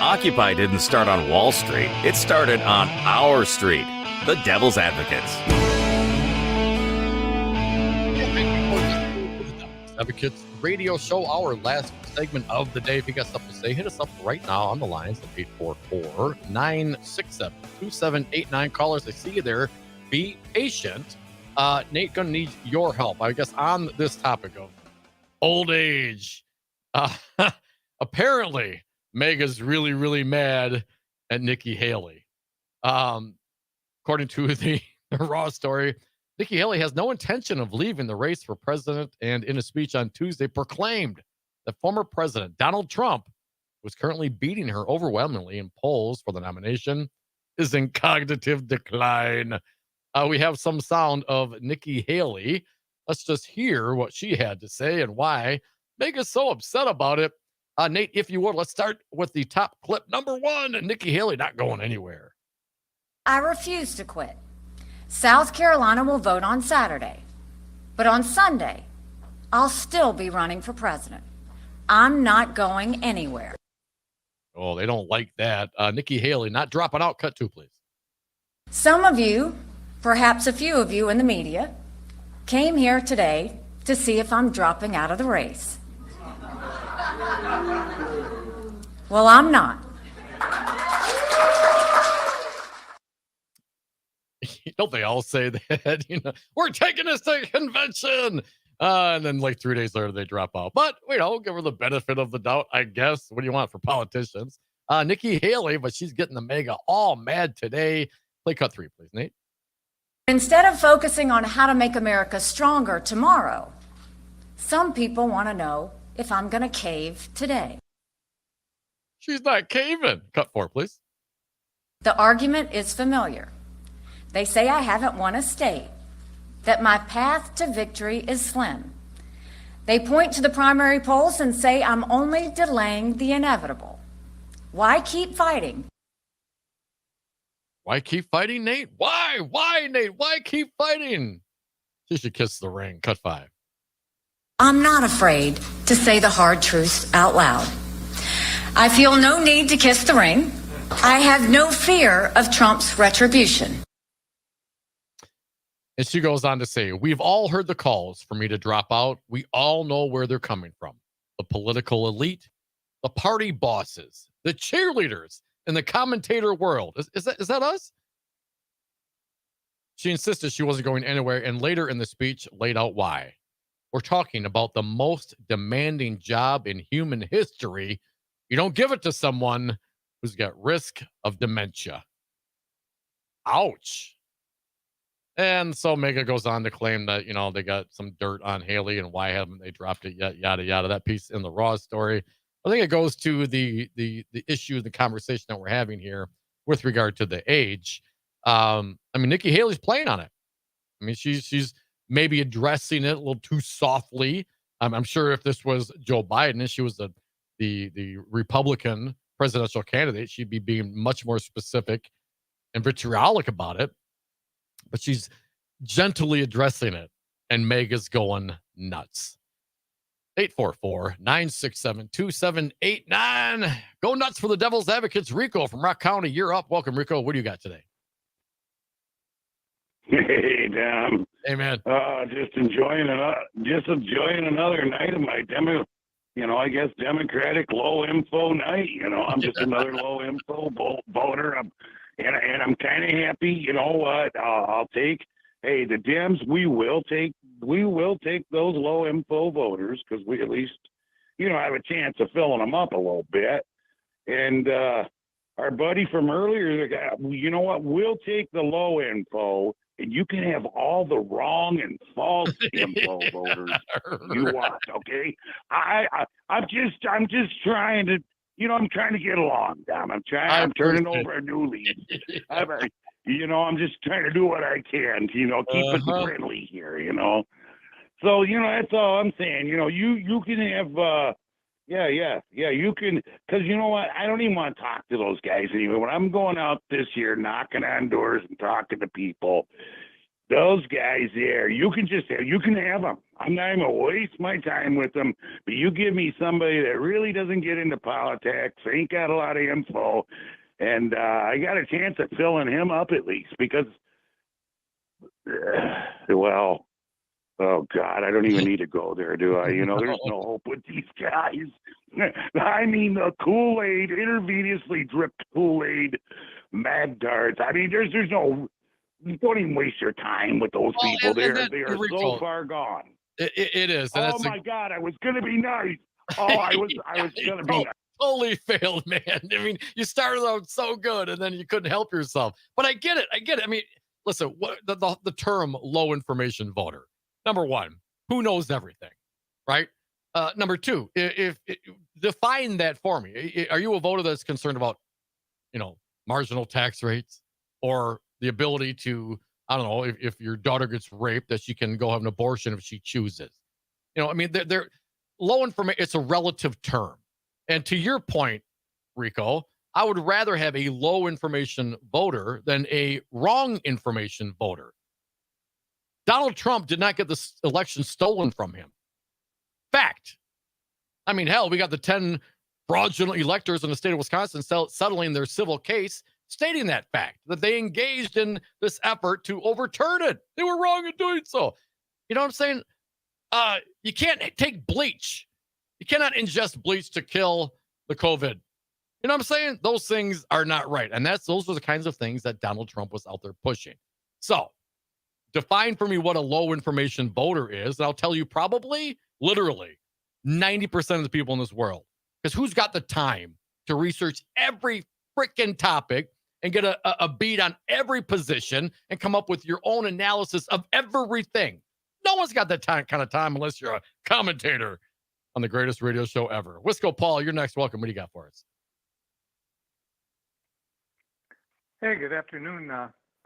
Occupy didn't start on Wall Street. It started on our street, the Devil's Advocates. Advocates Radio Show, our last segment of the day. If you got stuff to say, hit us up right now on the lines at 844-967-2789. Callers, I see you there. Be patient. Nate, gonna need your help, I guess, on this topic of old age. Apparently, Mega's really, really mad at Nikki Haley. According to the Raw story, Nikki Haley has no intention of leaving the race for president, and in a speech on Tuesday proclaimed that former President Donald Trump, who's currently beating her overwhelmingly in polls for the nomination, is in cognitive decline. We have some sound of Nikki Haley. Let's just hear what she had to say and why Mega's so upset about it. Nate, if you would, let's start with the top clip. Number one, Nikki Haley not going anywhere. I refuse to quit. South Carolina will vote on Saturday, but on Sunday, I'll still be running for president. I'm not going anywhere. Oh, they don't like that. Nikki Haley not dropping out. Cut two, please. Some of you, perhaps a few of you in the media, came here today to see if I'm dropping out of the race. Well, I'm not. Don't they all say that? We're taking this to convention. And then like 3 days later, they drop out. But, give her the benefit of the doubt, I guess. What do you want for politicians? Nikki Haley, but she's getting the Mega all mad today. Play cut three, please, Nate. Instead of focusing on how to make America stronger tomorrow, some people want to know if I'm going to cave today. She's not caving. Cut four, please. The argument is familiar. They say I haven't won a state, that my path to victory is slim. They point to the primary polls and say I'm only delaying the inevitable. Why keep fighting? Why keep fighting, Nate? Why? Why, Nate? Why keep fighting? She should kiss the ring. Cut five. I'm not afraid to say the hard truths out loud. I feel no need to kiss the ring. I have no fear of Trump's retribution. And she goes on to say, we've all heard the calls for me to drop out. We all know where they're coming from. The political elite, the party bosses, the cheerleaders, and the commentator world. Is that us? She insisted she wasn't going anywhere, and later in the speech laid out why. We're talking about the most demanding job in human history. You don't give it to someone who's got risk of dementia. Ouch. And so Mega goes on to claim that, they got some dirt on Haley and why haven't they dropped it yet, yada, yada. That piece in the Raw story. I think it goes to the issue, the conversation that we're having here with regard to the age. Nikki Haley's playing on it. She's maybe addressing it a little too softly. I'm sure if this was Joe Biden and she was the Republican presidential candidate, she'd be being much more specific and vitriolic about it. But she's gently addressing it, and Mega's going nuts. 844-967-2789. Go nuts for the Devil's Advocates. Rico from Rock County, you're up. Welcome, Rico. What do you got today? Hey, Dom. Hey, man. Just enjoying another night of my Democratic low info night. I'm just another low info voter. And I'm kind of happy. You know what? I'll take. Hey, the Dems. We will take those low info voters because we at least, have a chance of filling them up a little bit. And our buddy from earlier, the guy, you know what? We'll take the low info, and you can have all the wrong and false info voters you want. Okay? I'm just trying to. I'm trying to get along, Dom. I'm turning over a new leaf. I'm just trying to do what I can to, keep it friendly here, So, that's all I'm saying. You can have, you can, because you know what? I don't even want to talk to those guys anyway. When I'm going out this year, knocking on doors and talking to people, those guys there, you can have them. I'm not even going to waste my time with them. But you give me somebody that really doesn't get into politics, ain't got a lot of info, and I got a chance at filling him up at least because, well, oh, God, I don't even need to go there, do I? You know, there's no hope with these guys. I mean, the Kool-Aid, intravenously dripped Kool-Aid, mad darts. I mean, there's no, don't even waste your time with those people. They are so far gone. It is. And oh, my God, I was going to be nice. Oh, I was going to be nice. Totally failed, man. I mean, you started out so good and then you couldn't help yourself. But I get it. I mean, listen, what the term low information voter. Number one, who knows everything, right? Number two, if define that for me. Are you a voter that's concerned about, marginal tax rates or the ability to, I don't know, if your daughter gets raped, that she can go have an abortion if she chooses? I mean, they're low information. It's a relative term. And to your point, Rico, I would rather have a low information voter than a wrong information voter. Donald Trump did not get this election stolen from him. Fact. I mean, hell, we got the 10 fraudulent electors in the state of Wisconsin settling their civil case, stating that fact, that they engaged in this effort to overturn it. They were wrong in doing so. You know what I'm saying? You can't take bleach. You cannot ingest bleach to kill the COVID. You know what I'm saying? Those things are not right. And those are the kinds of things that Donald Trump was out there pushing. So define for me what a low information voter is. And I'll tell you probably, literally, 90% of the people in this world. Because who's got the time to research every freaking topic and get a beat on every position and come up with your own analysis of everything? No one's got that kind of time unless you're a commentator on the greatest radio show ever. Wisco Paul, you're next. Welcome. What do you got for us? Hey, good afternoon,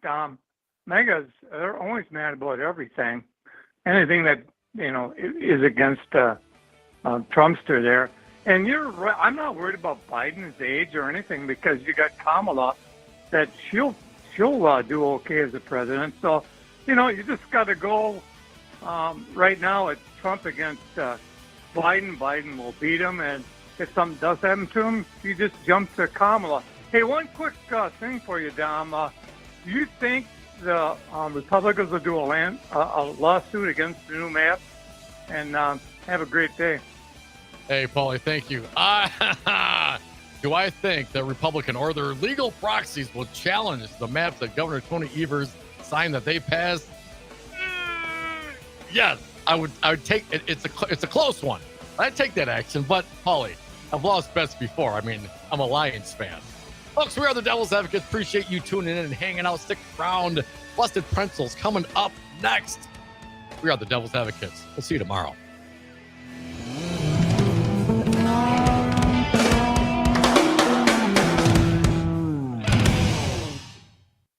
Dom. Megas, they're always mad about everything. Anything that, is against Trumpster there. And you're right. I'm not worried about Biden's age or anything because you got Kamala that she'll do okay as a president. So, you just got to go. Right now, it's Trump against Biden. Biden will beat him. And if something does happen to him, you just jump to Kamala. Hey, one quick thing for you, Dom. Do you think the Republicans will do a lawsuit against the new map? And have a great day. Hey, Paulie, thank you. Do I think that Republican or their legal proxies will challenge the maps that Governor Tony Evers signed that they passed? Yes, I would take it. It's a close one. I'd take that action. But, Paulie, I've lost bets before. I mean, I'm a Lions fan. Folks, we are the Devil's Advocates. Appreciate you tuning in and hanging out. Stick around. Busted Pretzels coming up next. We are the Devil's Advocates. We'll see you tomorrow.